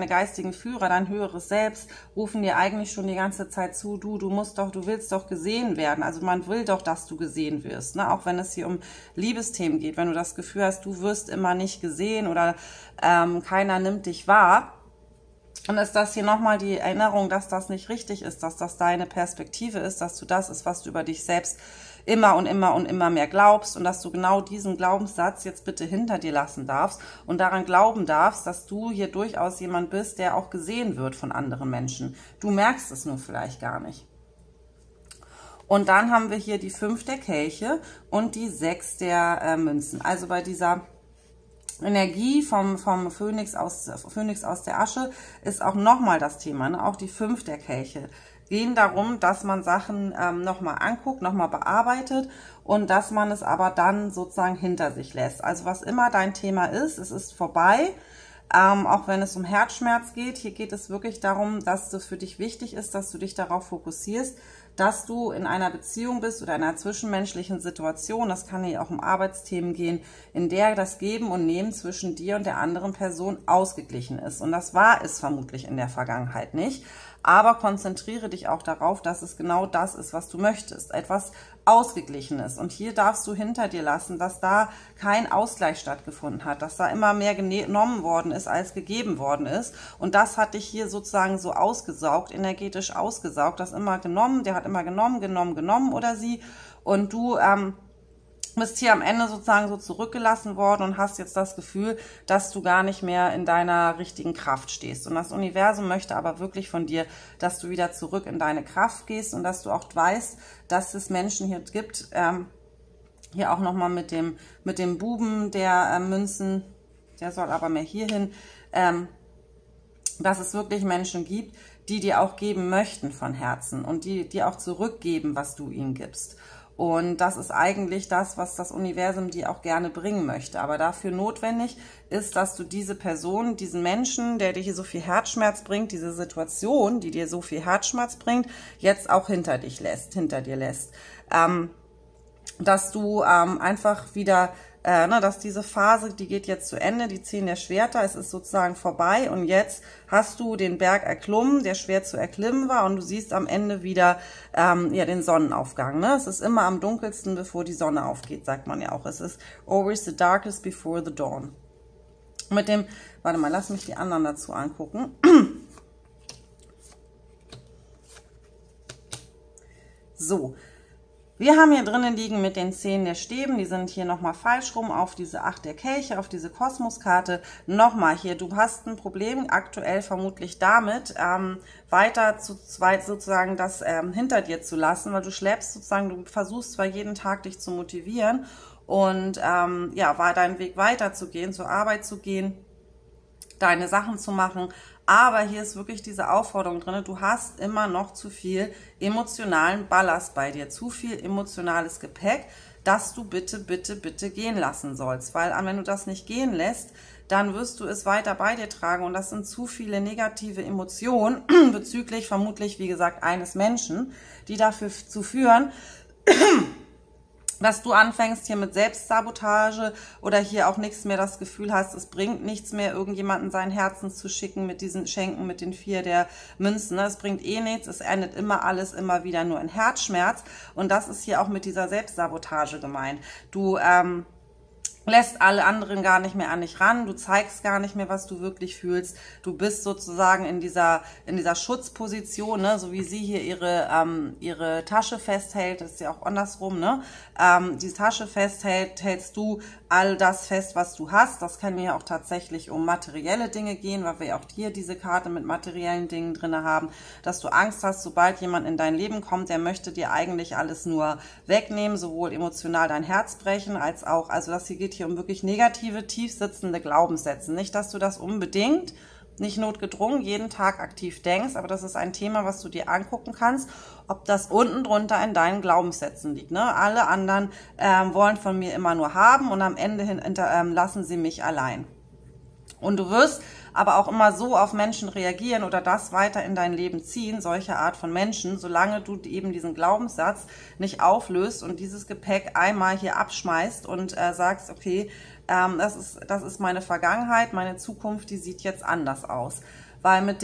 geistigen Führer, dein höheres Selbst, rufen dir eigentlich schon die ganze Zeit zu, du willst doch gesehen werden. Also man will doch, dass du gesehen wirst, ne? Auch wenn es hier um Liebesthemen geht. Wenn du das Gefühl hast, du wirst immer nicht gesehen oder keiner nimmt dich wahr, dann ist das hier nochmal die Erinnerung, dass das nicht richtig ist, dass das deine Perspektive ist, dass du das ist, was du über dich selbst immer und immer und immer mehr glaubst und dass du genau diesen Glaubenssatz jetzt bitte hinter dir lassen darfst und daran glauben darfst, dass du hier durchaus jemand bist, der auch gesehen wird von anderen Menschen. Du merkst es nur vielleicht gar nicht. Und dann haben wir hier die 5 der Kelche und die 6 der Münzen. Also bei dieser Energie vom Phönix aus der Asche ist auch nochmal das Thema, ne? Auch die 5 der Kelche gehen darum, dass man Sachen nochmal anguckt, nochmal bearbeitet und dass man es aber dann sozusagen hinter sich lässt. Also was immer dein Thema ist, es ist vorbei, auch wenn es um Herzschmerz geht. Hier geht es wirklich darum, dass es für dich wichtig ist, dass du dich darauf fokussierst, dass du in einer Beziehung bist oder in einer zwischenmenschlichen Situation, das kann hier auch um Arbeitsthemen gehen, in der das Geben und Nehmen zwischen dir und der anderen Person ausgeglichen ist. Und das war es vermutlich in der Vergangenheit nicht. aber konzentriere dich auch darauf, dass es genau das ist, was du möchtest, etwas Ausgeglichenes. Und hier darfst du hinter dir lassen, dass da kein Ausgleich stattgefunden hat, dass da immer mehr genommen worden ist, als gegeben worden ist. Und das hat dich hier sozusagen so ausgesaugt, energetisch ausgesaugt, das immer genommen, der hat immer genommen oder sie. Und du bist hier am Ende sozusagen so zurückgelassen worden und hast jetzt das Gefühl, dass du gar nicht mehr in deiner richtigen Kraft stehst. Und das Universum möchte aber wirklich von dir, dass du wieder zurück in deine Kraft gehst und dass du auch weißt, dass es Menschen hier gibt, hier auch nochmal mit dem Buben der Münzen, der soll aber mehr hier hin, dass es wirklich Menschen gibt, die dir auch geben möchten von Herzen und die dir auch zurückgeben, was du ihnen gibst. Und das ist eigentlich das, was das Universum dir auch gerne bringen möchte. Aber dafür notwendig ist, dass du diese Person, diesen Menschen, der dir hier so viel Herzschmerz bringt, diese Situation, die dir so viel Herzschmerz bringt, jetzt auch hinter dir lässt. Dass du einfach wieder, dass diese Phase, die geht jetzt zu Ende, die 10 der Schwerter, es ist sozusagen vorbei und jetzt hast du den Berg erklommen, der schwer zu erklimmen war und du siehst am Ende wieder den Sonnenaufgang. Ne? Es ist immer am dunkelsten, bevor die Sonne aufgeht, sagt man ja auch. Es ist always the darkest before the dawn. Mit dem, warte mal, lass mich die anderen dazu angucken. So. Wir haben hier drinnen liegen mit den 10 der Stäben, die sind hier nochmal falsch rum auf diese 8 der Kelche, auf diese Kosmoskarte. Nochmal hier, du hast ein Problem aktuell vermutlich damit, weiter zu zweit sozusagen das hinter dir zu lassen, weil du schleppst sozusagen, du versuchst zwar jeden Tag dich zu motivieren und war dein Weg weiterzugehen, zur Arbeit zu gehen, deine Sachen zu machen, aber hier ist wirklich diese Aufforderung drin, du hast immer noch zu viel emotionalen Ballast bei dir, zu viel emotionales Gepäck, das du bitte gehen lassen sollst, weil wenn du das nicht gehen lässt, dann wirst du es weiter bei dir tragen und das sind zu viele negative Emotionen bezüglich vermutlich, wie gesagt, eines Menschen, die dafür zu führen, dass du anfängst hier mit Selbstsabotage oder hier auch nichts mehr das Gefühl hast, es bringt nichts mehr, irgendjemanden sein Herzens zu schicken mit diesen Schenken, mit den 4 der Münzen. Es bringt eh nichts, es endet immer alles immer wieder nur in Herzschmerz und das ist hier auch mit dieser Selbstsabotage gemeint. Du lässt alle anderen gar nicht mehr an dich ran, du zeigst gar nicht mehr, was du wirklich fühlst, du bist sozusagen in dieser Schutzposition, ne? So wie sie hier ihre Tasche festhält, das ist ja auch andersrum, ne? Die Tasche festhält, hältst du all das fest, was du hast. Das kann ja auch tatsächlich um materielle Dinge gehen, weil wir ja auch hier diese Karte mit materiellen Dingen drin haben, dass du Angst hast, sobald jemand in dein Leben kommt, der möchte dir eigentlich alles nur wegnehmen, sowohl emotional dein Herz brechen, als auch, also das hier geht hier um wirklich negative, tief sitzende Glaubenssätze. Nicht, dass du das unbedingt, nicht notgedrungen, jeden Tag aktiv denkst, aber das ist ein Thema, was du dir angucken kannst, ob das unten drunter in deinen Glaubenssätzen liegt. Ne? Alle anderen wollen von mir immer nur haben und am Ende lassen sie mich allein. Und du wirst aber auch immer so auf Menschen reagieren oder das weiter in dein Leben ziehen, solche Art von Menschen, solange du eben diesen Glaubenssatz nicht auflöst und dieses Gepäck einmal hier abschmeißt und sagst, okay, das ist meine Vergangenheit, meine Zukunft, die sieht jetzt anders aus. Weil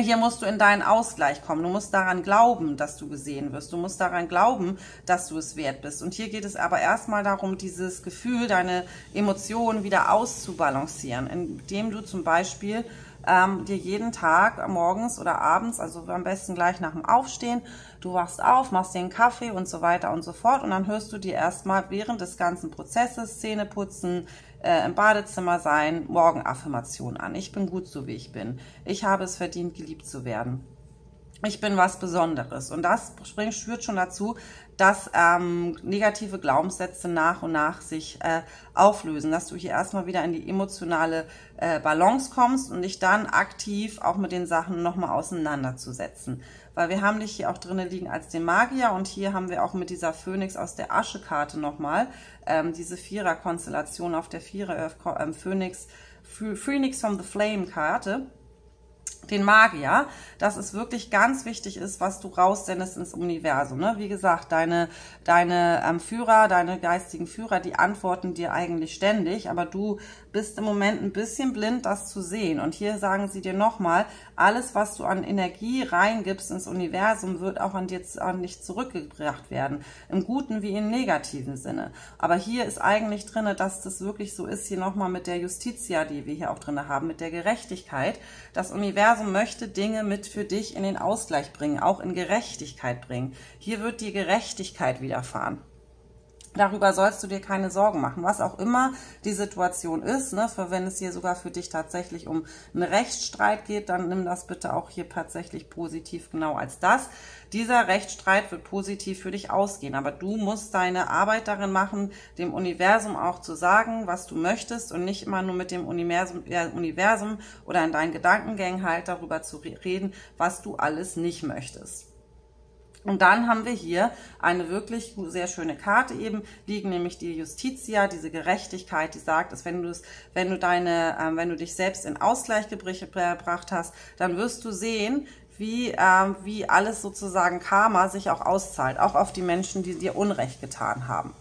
hier musst du in deinen Ausgleich kommen. Du musst daran glauben, dass du gesehen wirst. Du musst daran glauben, dass du es wert bist. Und hier geht es aber erstmal darum, dieses Gefühl, deine Emotionen wieder auszubalancieren, indem du zum Beispiel dir jeden Tag morgens oder abends, also am besten gleich nach dem Aufstehen, du wachst auf, machst dir einen Kaffee und so weiter und so fort und dann hörst du dir erstmal während des ganzen Prozesses, Zähne putzen, im Badezimmer sein, Morgenaffirmation an. Ich bin gut, so wie ich bin. Ich habe es verdient, geliebt zu werden. Ich bin was Besonderes. Und das führt schon dazu, dass negative Glaubenssätze nach und nach sich auflösen, dass du hier erstmal wieder in die emotionale Balance kommst und dich dann aktiv auch mit den Sachen nochmal auseinanderzusetzen. Weil wir haben dich hier auch drinnen liegen als den Magier und hier haben wir auch mit dieser Phönix aus der Asche-Karte nochmal diese Vierer-Konstellation auf der Phoenix from the Flame-Karte. den Magier, dass es wirklich ganz wichtig ist, was du raussendest ins Universum. Ne? Wie gesagt, deine Führer, deine geistigen Führer, die antworten dir eigentlich ständig, aber du bist im Moment ein bisschen blind, das zu sehen. Und hier sagen sie dir nochmal, alles, was du an Energie reingibst ins Universum, wird auch an dich zurückgebracht werden. Im guten wie im negativen Sinne. Aber hier ist eigentlich drin, dass das wirklich so ist, hier nochmal mit der Justitia, die wir hier auch drin haben, mit der Gerechtigkeit. Das Universum möchte Dinge mit für dich in den Ausgleich bringen, auch in Gerechtigkeit bringen. Hier wird die Gerechtigkeit widerfahren. Darüber sollst du dir keine Sorgen machen, was auch immer die Situation ist. Ne? Wenn es hier sogar für dich tatsächlich um einen Rechtsstreit geht, dann nimm das bitte auch hier tatsächlich positiv genau als das. Dieser Rechtsstreit wird positiv für dich ausgehen, aber du musst deine Arbeit darin machen, dem Universum auch zu sagen, was du möchtest und nicht immer nur mit dem Universum oder in deinen Gedankengängen halt darüber zu reden, was du alles nicht möchtest. Und dann haben wir hier eine wirklich sehr schöne Karte eben liegen, nämlich die Justitia, diese Gerechtigkeit, die sagt, dass wenn du dich selbst in Ausgleich gebracht hast, dann wirst du sehen, wie alles sozusagen Karma sich auch auszahlt, auch auf die Menschen, die dir Unrecht getan haben.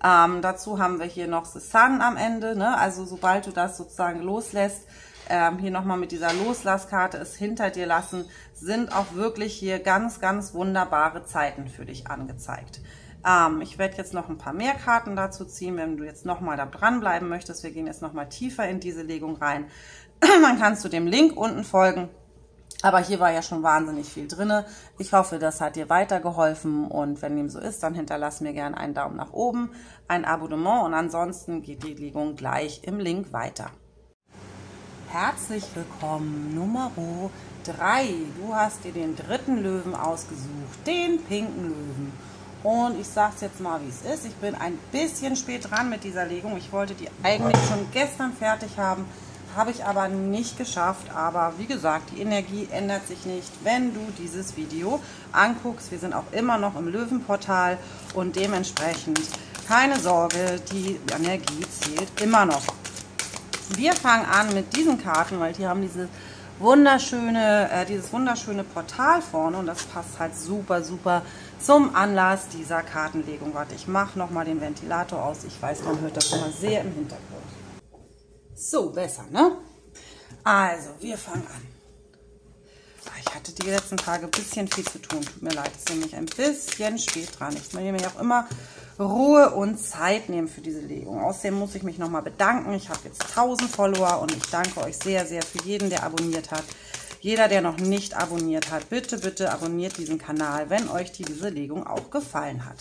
Dazu haben wir hier noch The Sun am Ende, ne? Also sobald du das sozusagen loslässt, hier nochmal mit dieser Loslasskarte, es hinter dir lassen, sind auch wirklich hier ganz, ganz wunderbare Zeiten für dich angezeigt. Ich werde jetzt noch ein paar mehr Karten dazu ziehen, wenn du jetzt nochmal da dranbleiben möchtest. Wir gehen jetzt nochmal tiefer in diese Legung rein. Dann kannst du dem Link unten folgen. Aber hier war ja schon wahnsinnig viel drin. Ich hoffe, das hat dir weitergeholfen und wenn dem so ist, dann hinterlass mir gerne einen Daumen nach oben, ein Abonnement und ansonsten geht die Legung gleich im Link weiter. Herzlich willkommen, Nummer 3. Du hast dir den dritten Löwen ausgesucht, den pinken Löwen. Und ich sage es jetzt mal, wie es ist. Ich bin ein bisschen spät dran mit dieser Legung. Ich wollte die eigentlich schon gestern fertig haben, habe ich aber nicht geschafft. Aber wie gesagt, die Energie ändert sich nicht, wenn du dieses Video anguckst. Wir sind auch immer noch im Löwenportal und dementsprechend keine Sorge, die Energie zählt immer noch. Wir fangen an mit diesen Karten, weil die haben dieses wunderschöne Portal vorne und das passt halt super, super zum Anlass dieser Kartenlegung. Warte, ich mache nochmal den Ventilator aus. Ich weiß, man hört das immer sehr im Hintergrund. So, besser, ne? Also, wir fangen an. Ich hatte die letzten Tage ein bisschen viel zu tun. Tut mir leid, es ist nämlich ein bisschen spät dran. Ich will mir auch immer Ruhe und Zeit nehmen für diese Legung. Außerdem muss ich mich nochmal bedanken. Ich habe jetzt 1000 Follower und ich danke euch sehr, sehr für jeden, der abonniert hat. Jeder, der noch nicht abonniert hat, bitte, bitte abonniert diesen Kanal, wenn euch diese Legung auch gefallen hat.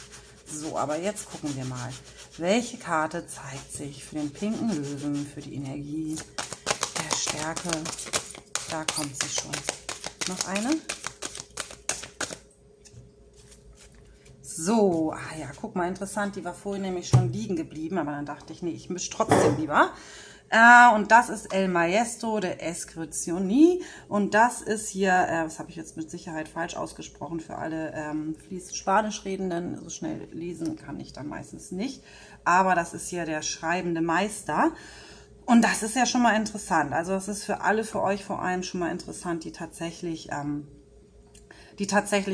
So, aber jetzt gucken wir mal, welche Karte zeigt sich für den pinken Löwen, für die Energie der Stärke. Da kommt sie schon. Noch eine. So, ja, guck mal, interessant, die war vorhin nämlich schon liegen geblieben, aber dann dachte ich, nee, ich mische trotzdem lieber. Und das ist El Maestro de Escritzioni und das ist hier, das habe ich jetzt mit Sicherheit falsch ausgesprochen für alle fließend Spanischredenden, so schnell lesen kann ich dann meistens nicht, aber das ist hier der schreibende Meister. Und das ist ja schon mal interessant. Also das ist für euch vor allem schon mal interessant, die tatsächlich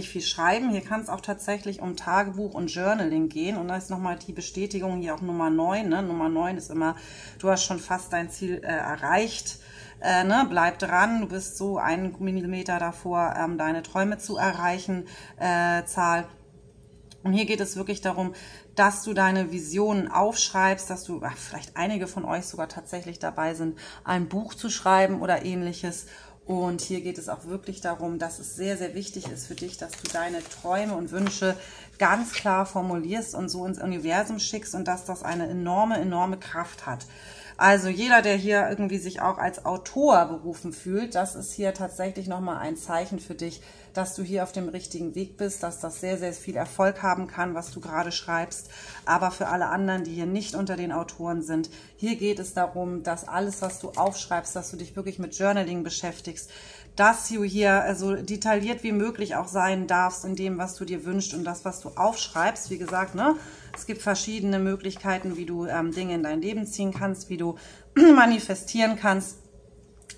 viel schreiben. Hier kann es auch tatsächlich um Tagebuch und Journaling gehen. Und da ist nochmal die Bestätigung hier auch Nummer 9. Ne? Nummer 9 ist immer, du hast schon fast dein Ziel erreicht. Ne? Bleib dran, du bist so 1 Millimeter davor, deine Träume zu erreichen, Zahl. Und hier geht es wirklich darum, dass du deine Visionen aufschreibst, dass du, vielleicht einige von euch sogar tatsächlich dabei sind, ein Buch zu schreiben oder ähnliches. Und hier geht es auch wirklich darum, dass es sehr, sehr wichtig ist für dich, dass du deine Träume und Wünsche ganz klar formulierst und so ins Universum schickst und dass das eine enorme, enorme Kraft hat. Also jeder, der hier irgendwie sich auch als Autor berufen fühlt, das ist hier tatsächlich nochmal ein Zeichen für dich, dass du hier auf dem richtigen Weg bist, dass das sehr, sehr viel Erfolg haben kann, was du gerade schreibst. Aber für alle anderen, die hier nicht unter den Autoren sind, hier geht es darum, dass alles, was du aufschreibst, dass du dich wirklich mit Journaling beschäftigst, dass du hier so detailliert wie möglich auch sein darfst in dem, was du dir wünschst und das, was du aufschreibst. Wie gesagt, ne, es gibt verschiedene Möglichkeiten, wie du Dinge in dein Leben ziehen kannst, wie du manifestieren kannst.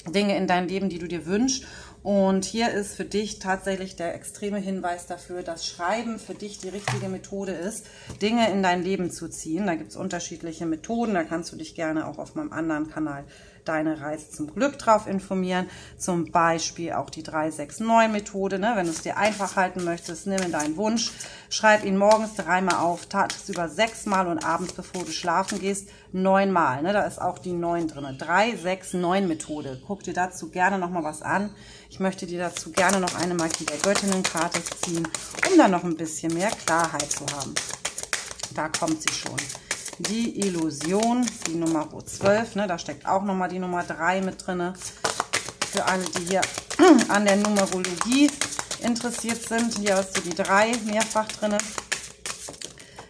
Dinge in dein Leben, die du dir wünschst. Und hier ist für dich tatsächlich der extreme Hinweis dafür, dass Schreiben für dich die richtige Methode ist, Dinge in dein Leben zu ziehen. Da gibt es unterschiedliche Methoden, da kannst du dich gerne auch auf meinem anderen Kanal Deine Reise zum Glück drauf informieren. Zum Beispiel auch die 369-Methode, ne? Wenn du es dir einfach halten möchtest, nimm deinen Wunsch, schreib ihn morgens 3-mal auf, tagsüber 6-mal und abends, bevor du schlafen gehst, 9-mal. Ne? Da ist auch die 9 drin. 369-Methode. Guck dir dazu gerne nochmal was an. Ich möchte dir dazu gerne noch eine Magie der Göttinnenkarte ziehen, um dann noch ein bisschen mehr Klarheit zu haben. Da kommt sie schon. Die Illusion, die Nummer 12, ne, da steckt auch nochmal die Nummer 3 mit drin. Für alle, die hier an der Numerologie interessiert sind, hier hast du die 3 mehrfach drin.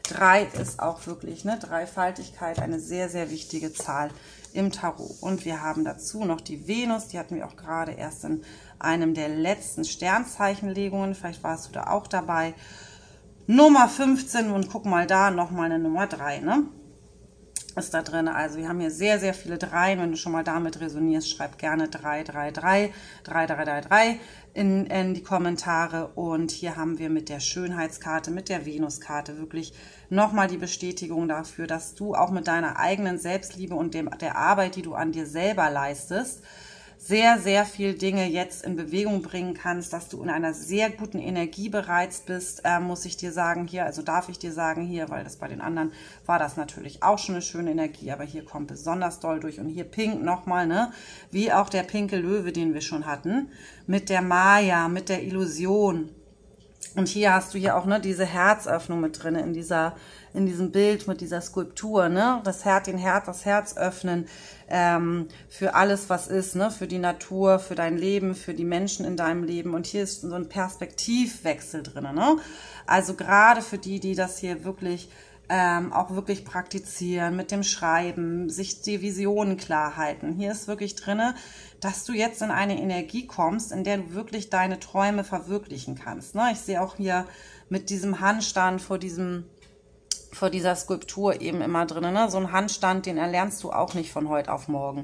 3 ist auch wirklich, ne, Dreifaltigkeit, eine sehr, sehr wichtige Zahl im Tarot. Und wir haben dazu noch die Venus, die hatten wir auch gerade erst in einem der letzten Sternzeichenlegungen, vielleicht warst du da auch dabei. Nummer 15 und guck mal da, nochmal eine Nummer 3, ne? Ist da drin. Also wir haben hier sehr, sehr viele 3. Wenn du schon mal damit resonierst, schreib gerne 333, 3333 in die Kommentare. Und hier haben wir mit der Schönheitskarte, mit der Venuskarte wirklich nochmal die Bestätigung dafür, dass du auch mit deiner eigenen Selbstliebe und der Arbeit, die du an dir selber leistest, sehr, sehr viel Dinge jetzt in Bewegung bringen kannst, dass du in einer sehr guten Energie bereits bist, muss ich dir sagen hier, also darf ich dir sagen hier, weil das bei den anderen war das natürlich auch schon eine schöne Energie, aber hier kommt besonders doll durch und hier pink nochmal, ne, wie auch der pinke Löwe, den wir schon hatten, mit der Maya, mit der Illusion. Und hier hast du hier auch, ne, diese Herzöffnung mit drin in diesem Bild mit dieser Skulptur, ne, das Herz öffnen für alles, was ist, ne, für die Natur, für dein Leben, für die Menschen in deinem Leben. Und hier ist so ein Perspektivwechsel drin, ne, also gerade für die das hier wirklich auch wirklich praktizieren, mit dem Schreiben, sich die Visionen klar halten. Hier ist wirklich drinne, dass du jetzt in eine Energie kommst, in der du wirklich deine Träume verwirklichen kannst. Ne? Ich sehe auch hier mit diesem Handstand vor dieser Skulptur eben immer drin. Ne? So ein Handstand, den erlernst du auch nicht von heute auf morgen.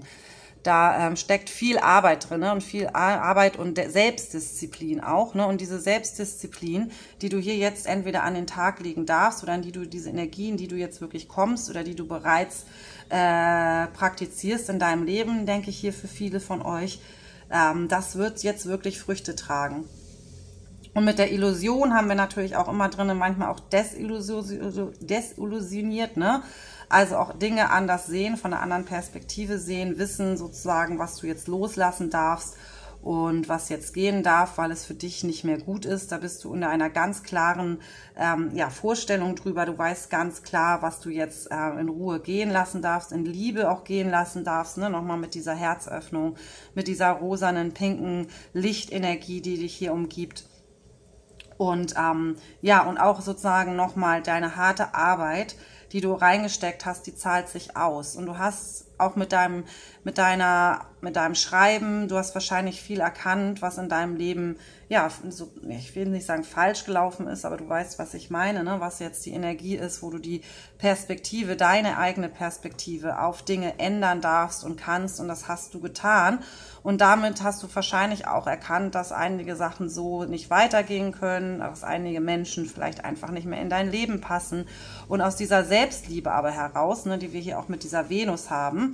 Da steckt viel Arbeit drin, ne? Und viel Arbeit und Selbstdisziplin auch. Ne? Und diese Selbstdisziplin, die du hier jetzt entweder an den Tag legen darfst oder in die du diese Energien, die du jetzt wirklich kommst oder die du bereits praktizierst in deinem Leben, denke ich hier für viele von euch, das wird jetzt wirklich Früchte tragen. Und mit der Illusion haben wir natürlich auch immer drin, manchmal auch desillusioniert, ne? Also auch Dinge anders sehen, von einer anderen Perspektive sehen, wissen sozusagen, was du jetzt loslassen darfst und was jetzt gehen darf, weil es für dich nicht mehr gut ist. Da bist du in einer ganz klaren Vorstellung drüber. Du weißt ganz klar, was du jetzt in Ruhe gehen lassen darfst, in Liebe auch gehen lassen darfst. Ne? Nochmal mit dieser Herzöffnung, mit dieser rosanen, pinken Lichtenergie, die dich hier umgibt. Und und auch sozusagen nochmal deine harte Arbeit, die du reingesteckt hast, die zahlt sich aus. Und du hast auch mit deinem Schreiben, du hast wahrscheinlich viel erkannt, was in deinem Leben, ja, so, ich will nicht sagen falsch gelaufen ist, aber du weißt, was ich meine, ne? Was jetzt die Energie ist, wo du die Perspektive, deine eigene Perspektive auf Dinge ändern darfst und kannst, und das hast du getan. Und damit hast du wahrscheinlich auch erkannt, dass einige Sachen so nicht weitergehen können, dass einige Menschen vielleicht einfach nicht mehr in dein Leben passen. Und aus dieser Selbstliebe aber heraus, ne, die wir hier auch mit dieser Venus haben,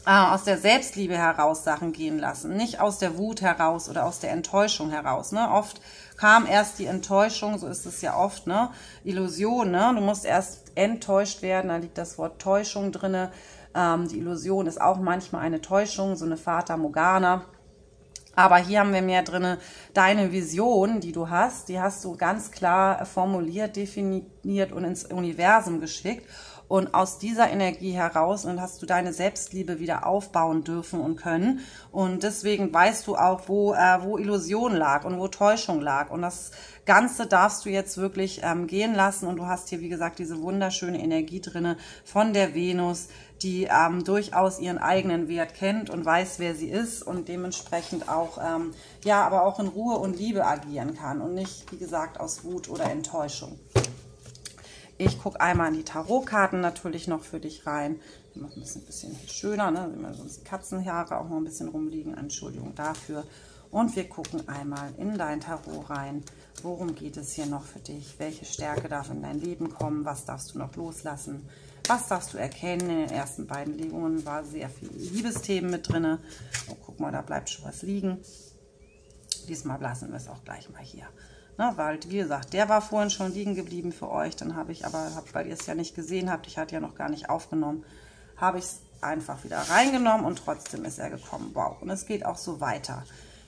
aus der Selbstliebe heraus Sachen gehen lassen, nicht aus der Wut heraus oder aus der Enttäuschung heraus. Ne? Oft kam erst die Enttäuschung, so ist es ja oft, ne? Illusion, ne? Du musst erst enttäuscht werden, da liegt das Wort Täuschung drinne. Die Illusion ist auch manchmal eine Täuschung, so eine Fata Morgana. Aber hier haben wir mehr drinne deine Vision, die du hast, die hast du ganz klar formuliert, definiert und ins Universum geschickt. Und aus dieser Energie heraus und hast du deine Selbstliebe wieder aufbauen dürfen und können. Und deswegen weißt du auch, wo Illusion lag und wo Täuschung lag. Und das Ganze darfst du jetzt wirklich gehen lassen. Und du hast hier, wie gesagt, diese wunderschöne Energie drinne von der Venus, die durchaus ihren eigenen Wert kennt und weiß, wer sie ist und dementsprechend auch, aber auch in Ruhe und Liebe agieren kann und nicht, wie gesagt, aus Wut oder Enttäuschung. Ich gucke einmal in die Tarotkarten natürlich noch für dich rein. Ich mache ein bisschen schöner, ne? Wenn sonst die Katzenhaare auch noch ein bisschen rumliegen. Entschuldigung dafür. Und wir gucken einmal in dein Tarot rein. Worum geht es hier noch für dich? Welche Stärke darf in dein Leben kommen? Was darfst du noch loslassen? Was darfst du erkennen? In den ersten beiden Legungen war sehr viel Liebesthemen mit drin. Oh, guck mal, da bleibt schon was liegen. Diesmal lassen wir es auch gleich mal hier. Ne, weil, wie gesagt, der war vorhin schon liegen geblieben für euch. Dann habe ich aber, weil ihr es ja nicht gesehen habt, ich hatte ja noch gar nicht aufgenommen, habe ich es einfach wieder reingenommen und trotzdem ist er gekommen. Wow, und es geht auch so weiter.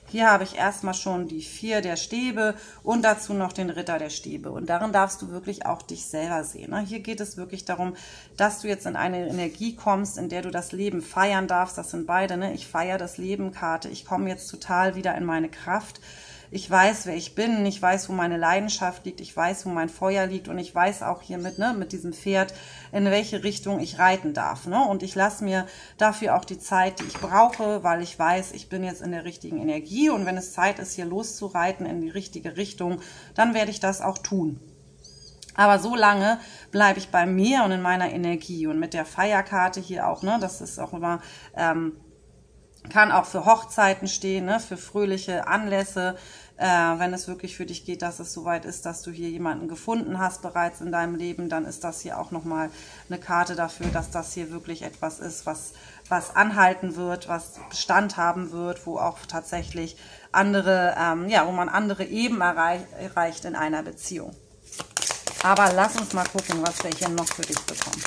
Hier habe ich erstmal schon die 4 der Stäbe und dazu noch den Ritter der Stäbe. Und darin darfst du wirklich auch dich selber sehen. Ne? Hier geht es wirklich darum, dass du jetzt in eine Energie kommst, in der du das Leben feiern darfst. Das sind beide, ne? Ich feiere das Leben, Karte. Ich komme jetzt total wieder in meine Kraft. Ich weiß, wer ich bin, ich weiß, wo meine Leidenschaft liegt, ich weiß, wo mein Feuer liegt und ich weiß auch hiermit, ne, mit diesem Pferd, in welche Richtung ich reiten darf. Ne? Und ich lasse mir dafür auch die Zeit, die ich brauche, weil ich weiß, ich bin jetzt in der richtigen Energie und wenn es Zeit ist, hier loszureiten in die richtige Richtung, dann werde ich das auch tun. Aber so lange bleibe ich bei mir und in meiner Energie und mit der Feierkarte hier auch, ne, das ist auch immer... kann auch für Hochzeiten stehen, ne, für fröhliche Anlässe, wenn es wirklich für dich geht, dass es soweit ist, dass du hier jemanden gefunden hast bereits in deinem Leben, dann ist das hier auch nochmal eine Karte dafür, dass das hier wirklich etwas ist, was anhalten wird, was Bestand haben wird, wo auch tatsächlich andere, wo man andere Eben erreicht in einer Beziehung. Aber lass uns mal gucken, was wir hier noch für dich bekommen.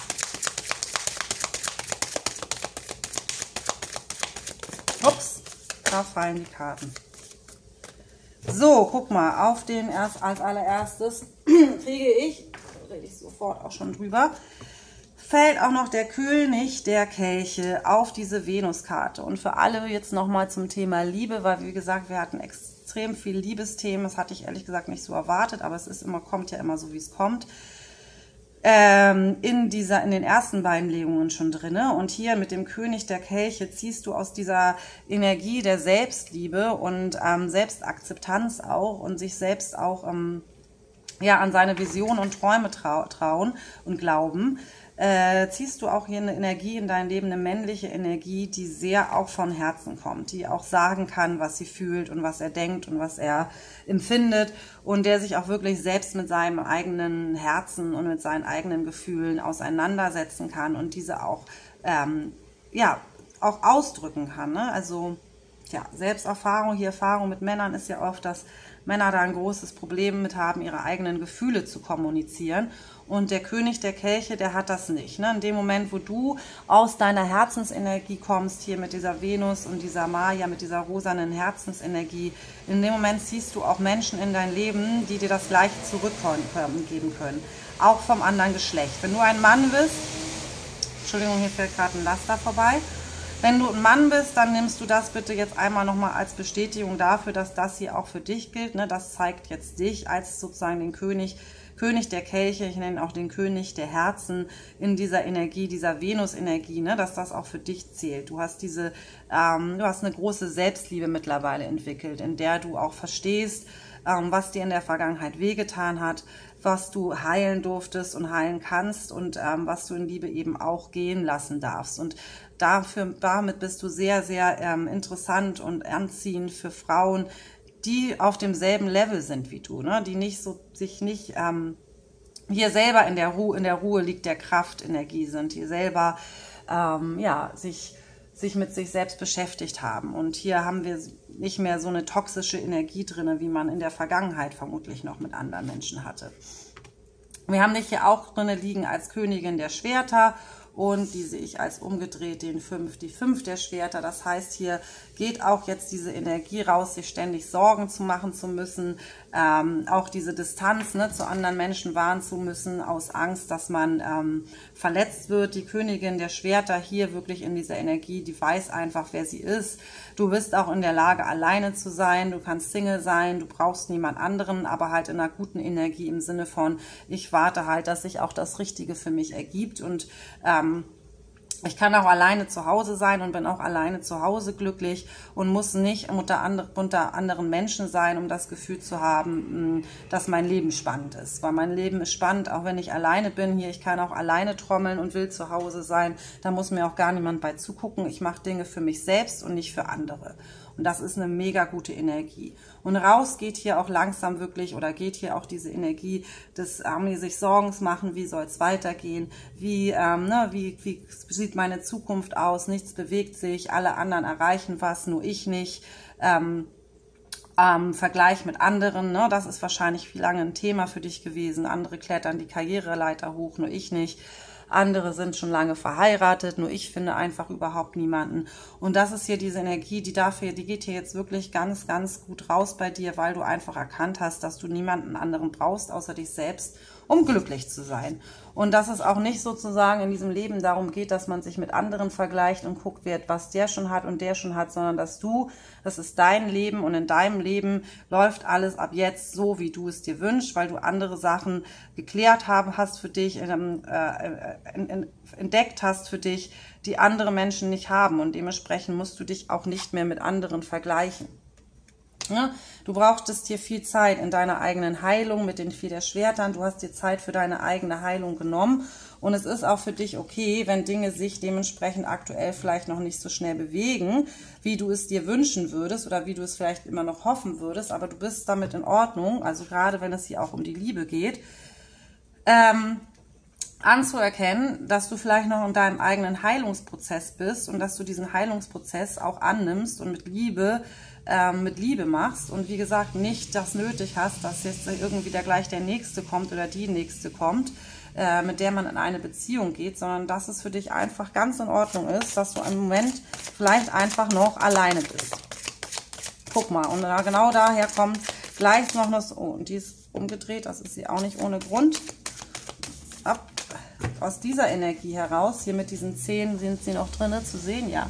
Ups, da fallen die Karten. So, guck mal, auf den als allererstes kriege ich, rede ich sofort auch schon drüber, fällt auch noch der König der Kelche auf diese Venuskarte. Und für alle jetzt nochmal zum Thema Liebe, weil wie gesagt, wir hatten extrem viel Liebesthemen, das hatte ich ehrlich gesagt nicht so erwartet, aber es ist immer, kommt ja immer so, wie es kommt. In den ersten beiden Legungen schon drinne und hier mit dem König der Kelche ziehst du aus dieser Energie der Selbstliebe und Selbstakzeptanz auch und sich selbst auch an seine Visionen und Träume trauen und glauben, ziehst du auch hier eine Energie in dein Leben, eine männliche Energie, die sehr auch von Herzen kommt, die auch sagen kann, was sie fühlt und was er denkt und was er empfindet und der sich auch wirklich selbst mit seinem eigenen Herzen und mit seinen eigenen Gefühlen auseinandersetzen kann und diese auch, auch ausdrücken kann. Ne? Also ja, Selbsterfahrung, hier Erfahrung mit Männern ist ja oft, dass Männer da ein großes Problem mit haben, ihre eigenen Gefühle zu kommunizieren. Und der König der Kelche, der hat das nicht. Ne? In dem Moment, wo du aus deiner Herzensenergie kommst, hier mit dieser Venus und dieser Maya, mit dieser rosanen Herzensenergie, in dem Moment siehst du auch Menschen in dein Leben, die dir das Gleiche zurückgeben können. Auch vom anderen Geschlecht. Wenn du ein Mann bist, Entschuldigung, hier fällt gerade ein Laster vorbei. Wenn du ein Mann bist, dann nimmst du das bitte jetzt einmal nochmal als Bestätigung dafür, dass das hier auch für dich gilt. Ne? Das zeigt jetzt dich als sozusagen den König der Kelche, ich nenne auch den König der Herzen in dieser Energie, dieser Venus-Energie, ne? Dass das auch für dich zählt. Du hast du hast eine große Selbstliebe mittlerweile entwickelt, in der du auch verstehst, was dir in der Vergangenheit wehgetan hat, was du heilen durftest und heilen kannst und was du in Liebe eben auch gehen lassen darfst. Und damit bist du sehr, sehr interessant und anziehend für Frauen, die auf demselben Level sind wie du, ne? Die sich nicht hier selber in der Ruhe liegt der Kraftenergie sind, die selber sich mit sich selbst beschäftigt haben. Und hier haben wir nicht mehr so eine toxische Energie drin, wie man in der Vergangenheit vermutlich noch mit anderen Menschen hatte. Wir haben dich hier auch drin liegen als Königin der Schwerter und die sehe ich als umgedreht die 5 der Schwerter. Das heißt, hier geht auch jetzt diese Energie raus, sich ständig Sorgen zu machen zu müssen, auch diese Distanz, ne, zu anderen Menschen wahren zu müssen, aus Angst, dass man verletzt wird. Die Königin der Schwerter hier wirklich in dieser Energie, die weiß einfach, wer sie ist. Du bist auch in der Lage, alleine zu sein, du kannst Single sein, du brauchst niemand anderen, aber halt in einer guten Energie im Sinne von, ich warte halt, dass sich auch das Richtige für mich ergibt und Ich kann auch alleine zu Hause sein und bin auch alleine zu Hause glücklich und muss nicht unter anderen Menschen sein, um das Gefühl zu haben, dass mein Leben spannend ist. Weil mein Leben ist spannend, auch wenn ich alleine bin hier. Ich kann auch alleine trommeln und will zu Hause sein. Da muss mir auch gar niemand bei zugucken. Ich mache Dinge für mich selbst und nicht für andere. Und das ist eine mega gute Energie. Und raus geht hier auch langsam wirklich, oder geht hier auch diese Energie des sich Sorgen machen, wie soll es weitergehen, wie sieht meine Zukunft aus, nichts bewegt sich, alle anderen erreichen was, nur ich nicht. Vergleich mit anderen, ne, das ist wahrscheinlich viel lange ein Thema für dich gewesen. Andere klettern die Karriereleiter hoch, nur ich nicht. Andere sind schon lange verheiratet, nur ich finde einfach überhaupt niemanden. Und das ist hier diese Energie, die geht hier jetzt wirklich ganz, ganz gut raus bei dir, weil du einfach erkannt hast, dass du niemanden anderen brauchst, außer dich selbst, um glücklich zu sein. Und dass es auch nicht sozusagen in diesem Leben darum geht, dass man sich mit anderen vergleicht und guckt, was der schon hat und der schon hat, sondern das ist dein Leben und in deinem Leben läuft alles ab jetzt so, wie du es dir wünschst, weil du andere Sachen geklärt hast für dich, entdeckt hast für dich, die andere Menschen nicht haben, und dementsprechend musst du dich auch nicht mehr mit anderen vergleichen. Ja, du brauchtest hier viel Zeit in deiner eigenen Heilung mit den 4 der Schwertern. Du hast dir Zeit für deine eigene Heilung genommen. Und es ist auch für dich okay, wenn Dinge sich dementsprechend aktuell vielleicht noch nicht so schnell bewegen, wie du es dir wünschen würdest oder wie du es vielleicht immer noch hoffen würdest. Aber du bist damit in Ordnung, also gerade wenn es hier auch um die Liebe geht, anzuerkennen, dass du vielleicht noch in deinem eigenen Heilungsprozess bist und dass du diesen Heilungsprozess auch annimmst und mit Liebe machst und wie gesagt nicht das nötig hast, dass jetzt irgendwie gleich der Nächste kommt oder die Nächste kommt, mit der man in eine Beziehung geht, sondern dass es für dich einfach ganz in Ordnung ist, dass du im Moment vielleicht einfach noch alleine bist. Guck mal, und genau daher kommt gleich noch das, oh, und die ist umgedreht, das ist sie auch nicht ohne Grund. Aus dieser Energie heraus, hier mit diesen 10 sind sie noch drin zu sehen, ja.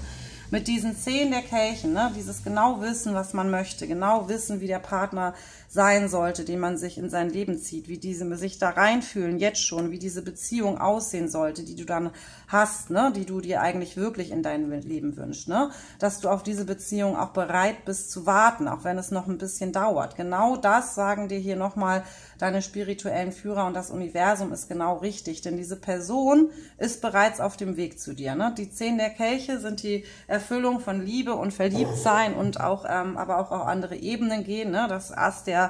Mit diesen 10 der Kelchen, ne, dieses genau wissen, was man möchte, genau wissen, wie der Partner sein sollte, den man sich in sein Leben zieht, wie diese sich da reinfühlen, jetzt schon, wie diese Beziehung aussehen sollte, die du dann hast, ne, die du dir eigentlich wirklich in deinem Leben wünschst, ne, dass du auf diese Beziehung auch bereit bist zu warten, auch wenn es noch ein bisschen dauert. Genau das sagen dir hier nochmal deine spirituellen Führer, und das Universum ist genau richtig, denn diese Person ist bereits auf dem Weg zu dir, ne. Die 10 der Kelche sind die Erfüllung von Liebe und Verliebtsein und auch, aber auch auf andere Ebenen gehen, ne, das Ass der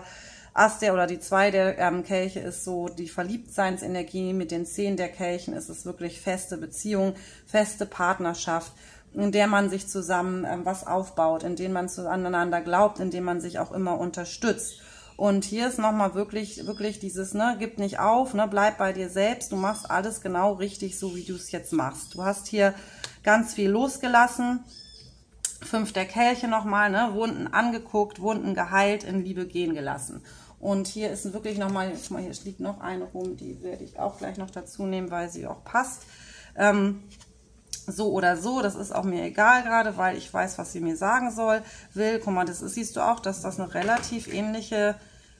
oder die 2 der Kelche ist so die Verliebtseinsenergie. Mit den 10 der Kelchen ist es wirklich feste Beziehung, feste Partnerschaft, in der man sich zusammen was aufbaut, in denen man zueinander glaubt, in dem man sich auch immer unterstützt. Und hier ist nochmal wirklich dieses, ne, gib nicht auf, ne, bleib bei dir selbst, du machst alles genau richtig, so wie du es jetzt machst. Du hast hier ganz viel losgelassen. 5 der Kelche nochmal, ne, Wunden angeguckt, Wunden geheilt, in Liebe gehen gelassen. Und hier ist wirklich nochmal, guck mal, hier liegt noch eine rum, die werde ich auch gleich noch dazu nehmen, weil sie auch passt. So oder so, das ist auch mir egal gerade, weil ich weiß, was sie mir sagen will. Guck mal, siehst du auch, dass das eine relativ ähnliche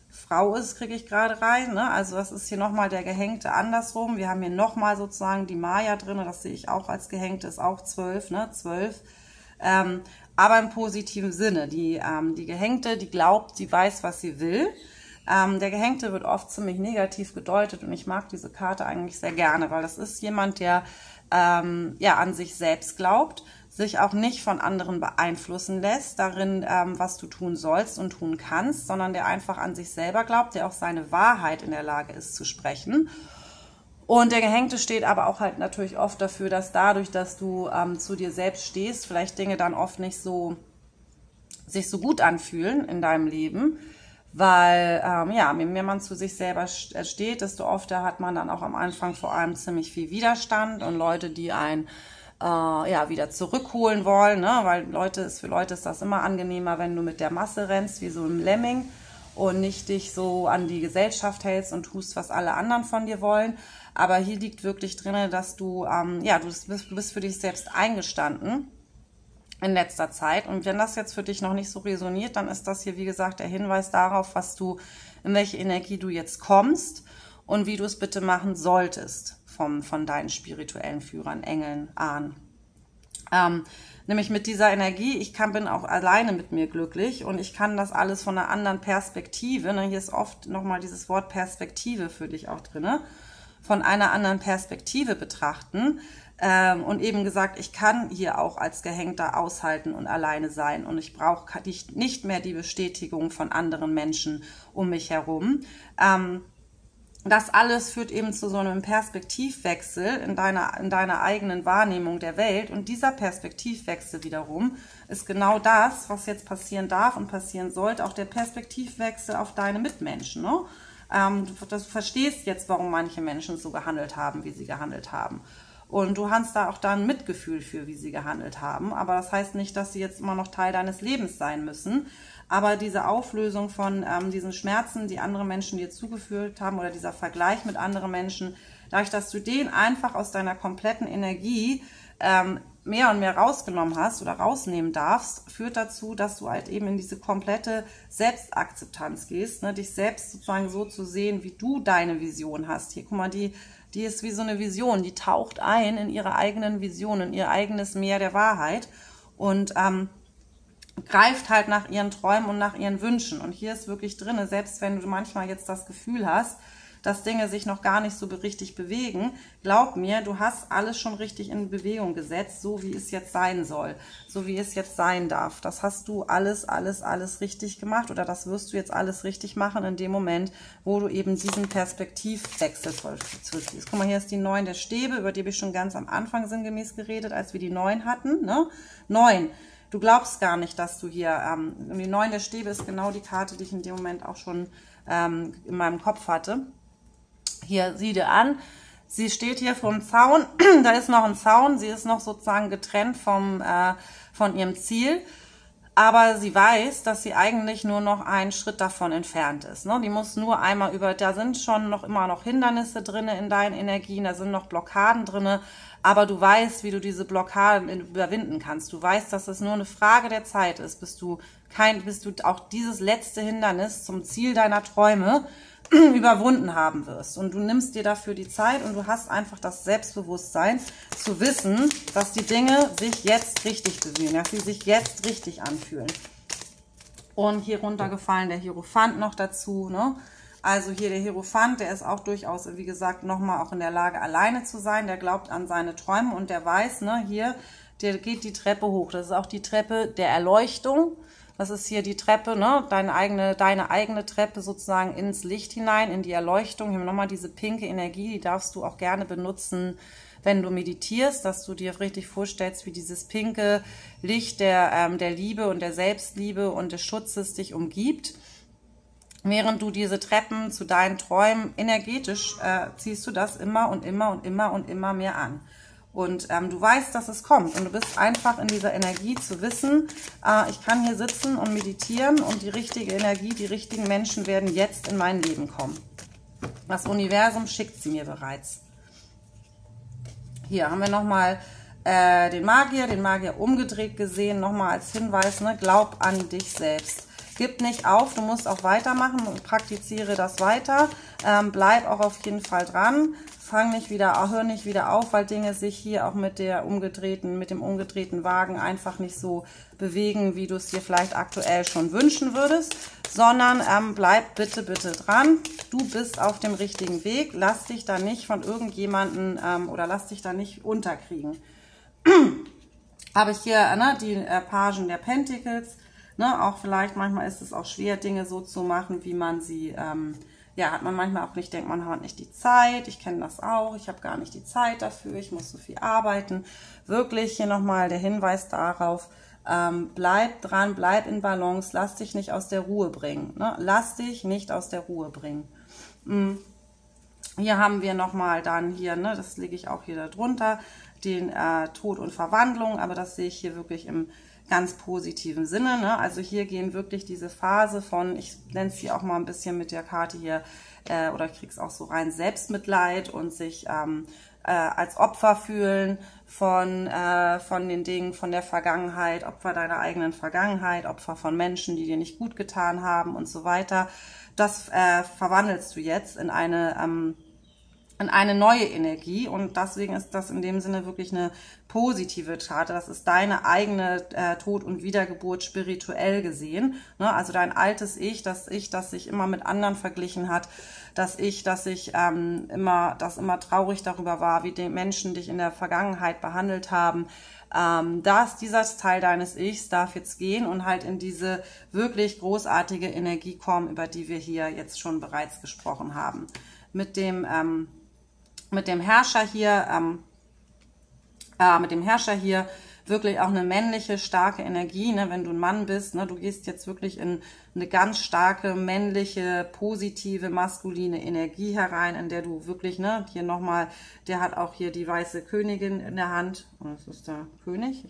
Frau ist, kriege ich gerade rein, ne? Also das ist hier nochmal der Gehängte andersrum. Wir haben hier nochmal sozusagen die Maya drin, das sehe ich auch als Gehängte, ist auch 12, ne? 12. Aber im positiven Sinne. Die Gehängte, die glaubt, sie weiß, was sie will. Der Gehängte wird oft ziemlich negativ gedeutet und ich mag diese Karte eigentlich sehr gerne, weil das ist jemand, der ja an sich selbst glaubt, sich auch nicht von anderen beeinflussen lässt darin, was du tun sollst und tun kannst, sondern der einfach an sich selber glaubt, der auch seine Wahrheit in der Lage ist zu sprechen. Und der Gehängte steht aber auch halt natürlich oft dafür, dass dadurch, dass du zu dir selbst stehst, vielleicht Dinge dann oft nicht so sich so gut anfühlen in deinem Leben, weil ja, je mehr man zu sich selber steht, desto öfter hat man dann auch am Anfang vor allem ziemlich viel Widerstand und Leute, die einen ja, wieder zurückholen wollen, ne? Weil für Leute ist das immer angenehmer, wenn du mit der Masse rennst, wie so ein Lemming, und nicht dich so an die Gesellschaft hältst und tust, was alle anderen von dir wollen. Aber hier liegt wirklich drin, dass du, ja, du bist für dich selbst eingestanden in letzter Zeit. Und wenn das jetzt für dich noch nicht so resoniert, dann ist das hier, wie gesagt, der Hinweis darauf, in welche Energie du jetzt kommst und wie du es bitte machen solltest. von deinen spirituellen Führern, Engeln, Ahnen. Nämlich mit dieser Energie, bin auch alleine mit mir glücklich und ich kann das alles von einer anderen Perspektive, ne, hier ist oft nochmal dieses Wort Perspektive für dich auch drin, von einer anderen Perspektive betrachten und eben gesagt, ich kann hier auch als Gehängter aushalten und alleine sein und ich brauche nicht mehr die Bestätigung von anderen Menschen um mich herum. Das alles führt eben zu so einem Perspektivwechsel in deiner eigenen Wahrnehmung der Welt. Und dieser Perspektivwechsel wiederum ist genau das, was jetzt passieren darf und passieren sollte, auch der Perspektivwechsel auf deine Mitmenschen. Ne? Du verstehst jetzt, warum manche Menschen so gehandelt haben, wie sie gehandelt haben. Und du hast da auch dann Mitgefühl für, wie sie gehandelt haben. Aber das heißt nicht, dass sie jetzt immer noch Teil deines Lebens sein müssen. Aber diese Auflösung von diesen Schmerzen, die andere Menschen dir zugefügt haben oder dieser Vergleich mit anderen Menschen, dadurch, dass du den einfach aus deiner kompletten Energie mehr und mehr rausgenommen hast oder rausnehmen darfst, führt dazu, dass du halt eben in diese komplette Selbstakzeptanz gehst, ne? Dich selbst sozusagen so zu sehen, wie du deine Vision hast. Hier, guck mal, die ist wie so eine Vision, die taucht ein in ihre eigenen Visionen, in ihr eigenes Meer der Wahrheit und greift halt nach ihren Träumen und nach ihren Wünschen. Und hier ist wirklich drin, selbst wenn du manchmal jetzt das Gefühl hast, dass Dinge sich noch gar nicht so richtig bewegen, glaub mir, du hast alles schon richtig in Bewegung gesetzt, so wie es jetzt sein soll, so wie es jetzt sein darf. Das hast du alles richtig gemacht oder das wirst du jetzt alles richtig machen in dem Moment, wo du eben diesen Perspektivwechsel vollziehst. Guck mal, hier ist die 9 der Stäbe, über die habe ich schon ganz am Anfang sinngemäß geredet, als wir die 9 hatten. Ne? 9. Du glaubst gar nicht, dass du hier, die 9 der Stäbe ist genau die Karte, die ich in dem Moment auch schon in meinem Kopf hatte. Hier, sieh dir an, sie steht hier vor dem Zaun, da ist noch ein Zaun, sie ist noch sozusagen getrennt von ihrem Ziel, aber sie weiß, dass sie eigentlich nur noch einen Schritt davon entfernt ist. Ne? Die muss nur einmal da sind schon immer noch Hindernisse drin in deinen Energien, da sind noch Blockaden drin, aber du weißt, wie du diese Blockaden überwinden kannst. Du weißt, dass es nur eine Frage der Zeit ist, bis du auch dieses letzte Hindernis zum Ziel deiner Träume überwunden haben wirst. Und du nimmst dir dafür die Zeit und du hast einfach das Selbstbewusstsein zu wissen, dass die Dinge sich jetzt richtig bewegen, dass sie sich jetzt richtig anfühlen. Und hier runtergefallen der Hierophant noch dazu, ne? Also hier der Hierophant, der ist auch durchaus, wie gesagt, nochmal auch in der Lage, alleine zu sein. Der glaubt an seine Träume und der weiß, ne, hier, der geht die Treppe hoch. Das ist auch die Treppe der Erleuchtung. Das ist hier die Treppe, ne, deine eigene Treppe sozusagen ins Licht hinein, in die Erleuchtung. Hier haben wir nochmal diese pinke Energie, die darfst du auch gerne benutzen, wenn du meditierst, dass du dir richtig vorstellst, wie dieses pinke Licht der Liebe und der Selbstliebe und des Schutzes dich umgibt. Während du diese Treppen zu deinen Träumen energetisch ziehst du das immer und immer und immer und immer mehr an. Und du weißt, dass es kommt und du bist einfach in dieser Energie zu wissen, ich kann hier sitzen und meditieren und die richtige Energie, die richtigen Menschen werden jetzt in mein Leben kommen. Das Universum schickt sie mir bereits. Hier haben wir nochmal den Magier umgedreht gesehen, nochmal als Hinweis, ne, glaub an dich selbst. Gib nicht auf, du musst auch weitermachen und praktiziere das weiter. Bleib auch auf jeden Fall dran. Hör nicht wieder auf, weil Dinge sich hier auch mit dem umgedrehten Wagen einfach nicht so bewegen, wie du es dir vielleicht aktuell schon wünschen würdest, sondern bleib bitte dran. Du bist auf dem richtigen Weg. Lass dich da nicht von irgendjemandem oder lass dich da nicht unterkriegen. Habe ich hier die Pagen der Pentacles. Ne, auch vielleicht, manchmal ist es auch schwer, Dinge so zu machen, wie man sie, hat man manchmal auch nicht, denkt man hat nicht die Zeit, ich kenne das auch, ich habe gar nicht die Zeit dafür, ich muss so viel arbeiten. Wirklich hier nochmal der Hinweis darauf, bleib dran, bleib in Balance, lass dich nicht aus der Ruhe bringen. Ne? Lass dich nicht aus der Ruhe bringen. Hier haben wir nochmal dann hier, ne, das lege ich auch hier darunter, den Tod und Verwandlung, aber das sehe ich hier wirklich im ganz positiven Sinne, ne? Also hier gehen wirklich diese Phase von, ich nenne es hier auch mal ein bisschen mit der Karte hier, oder ich krieg's auch so rein, Selbstmitleid und sich als Opfer fühlen von den Dingen, von der Vergangenheit, Opfer deiner eigenen Vergangenheit, Opfer von Menschen, die dir nicht gut getan haben und so weiter. Das verwandelst du jetzt in in eine neue Energie, und deswegen ist das in dem Sinne wirklich eine positive Karte. Das ist deine eigene Tod- und Wiedergeburt spirituell gesehen. Ne? Also dein altes Ich, das sich immer mit anderen verglichen hat, das immer traurig darüber war, wie die Menschen dich in der Vergangenheit behandelt haben. Dieser Teil deines Ichs darf jetzt gehen und halt in diese wirklich großartige Energie kommen, über die wir hier jetzt schon bereits gesprochen haben. Mit dem Herrscher hier wirklich auch eine männliche, starke Energie, ne, wenn du ein Mann bist, ne, du gehst jetzt wirklich in eine ganz starke, männliche, positive, maskuline Energie herein, in der du wirklich, ne, hier nochmal, der hat auch hier die weiße Königin in der Hand, und das ist der König,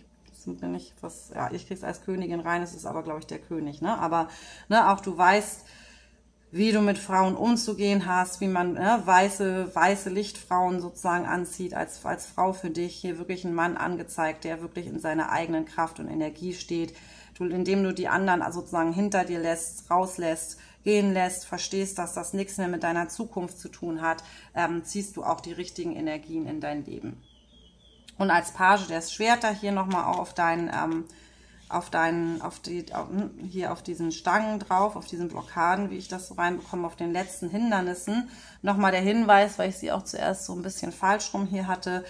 ich krieg's als Königin rein, es ist aber, glaube ich, der König, ne, aber, ne, auch du weißt, wie du mit Frauen umzugehen hast, wie man weiße Lichtfrauen sozusagen anzieht als Frau für dich. Hier wirklich ein Mann angezeigt, der wirklich in seiner eigenen Kraft und Energie steht. Indem du die anderen sozusagen hinter dir lässt, rauslässt, gehen lässt, verstehst, dass das nichts mehr mit deiner Zukunft zu tun hat, ziehst du auch die richtigen Energien in dein Leben. Und als Page der Schwerter hier nochmal auch hier auf diesen Stangen drauf, auf diesen Blockaden, wie ich das so reinbekomme, auf den letzten Hindernissen. Nochmal der Hinweis, weil ich sie auch zuerst so ein bisschen falsch rum hier hatte.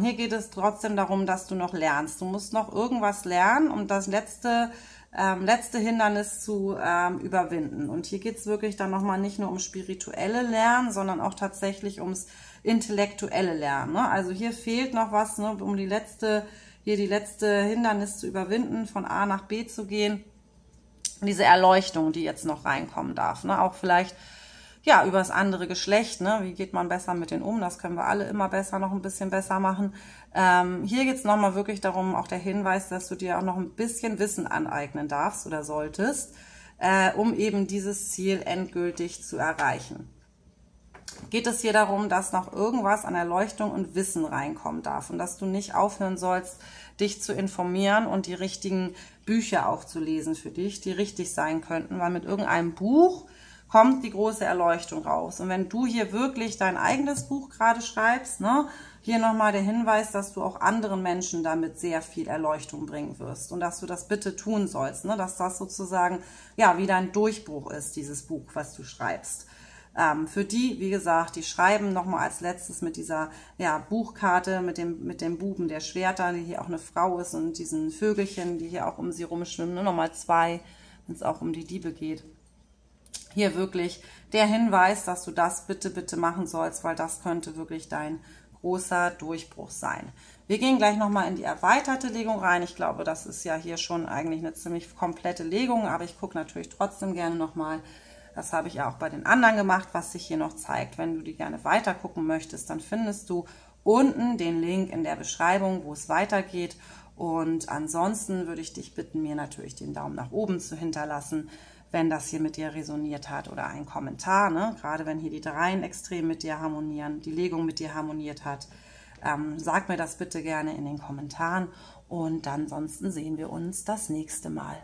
Hier geht es trotzdem darum, dass du noch lernst. Du musst noch irgendwas lernen, um das letzte Hindernis zu überwinden. Und hier geht es wirklich dann nochmal nicht nur um spirituelle Lernen, sondern auch tatsächlich ums intellektuelle Lernen. Ne? Also hier fehlt noch was, ne, um die letzte Hindernis zu überwinden, von A nach B zu gehen. Diese Erleuchtung, die jetzt noch reinkommen darf. Ne? Auch vielleicht, ja, über das andere Geschlecht. Ne? Wie geht man besser mit denen um? Das können wir alle immer besser, noch ein bisschen besser machen. Hier geht es nochmal wirklich darum, auch der Hinweis, dass du dir auch noch ein bisschen Wissen aneignen darfst oder solltest, um eben dieses Ziel endgültig zu erreichen. Geht es hier darum, dass noch irgendwas an Erleuchtung und Wissen reinkommen darf und dass du nicht aufhören sollst, dich zu informieren und die richtigen Bücher auch zu lesen für dich, die richtig sein könnten, weil mit irgendeinem Buch kommt die große Erleuchtung raus. Und wenn du hier wirklich dein eigenes Buch gerade schreibst, ne, hier nochmal der Hinweis, dass du auch anderen Menschen damit sehr viel Erleuchtung bringen wirst und dass du das bitte tun sollst, ne, dass das sozusagen, ja, wie dein Durchbruch ist, dieses Buch, was du schreibst. Für die, wie gesagt, die schreiben nochmal als letztes mit dieser Buchkarte, mit dem Buben der Schwerter, die hier auch eine Frau ist, und diesen Vögelchen, die hier auch um sie rumschwimmen, nur nochmal 2, wenn es auch um die Diebe geht. Hier wirklich der Hinweis, dass du das bitte, bitte machen sollst, weil das könnte wirklich dein großer Durchbruch sein. Wir gehen gleich nochmal in die erweiterte Legung rein. Ich glaube, das ist ja hier schon eigentlich eine ziemlich komplette Legung, aber ich gucke natürlich trotzdem gerne nochmal. Das habe ich ja auch bei den anderen gemacht, was sich hier noch zeigt. Wenn du die gerne weiter gucken möchtest, dann findest du unten den Link in der Beschreibung, wo es weitergeht. Und ansonsten würde ich dich bitten, mir natürlich den Daumen nach oben zu hinterlassen, wenn das hier mit dir resoniert hat, oder einen Kommentar, ne? Gerade wenn hier die Dreien extrem mit dir harmonieren, die Legung mit dir harmoniert hat. Sag mir das bitte gerne in den Kommentaren, und ansonsten sehen wir uns das nächste Mal.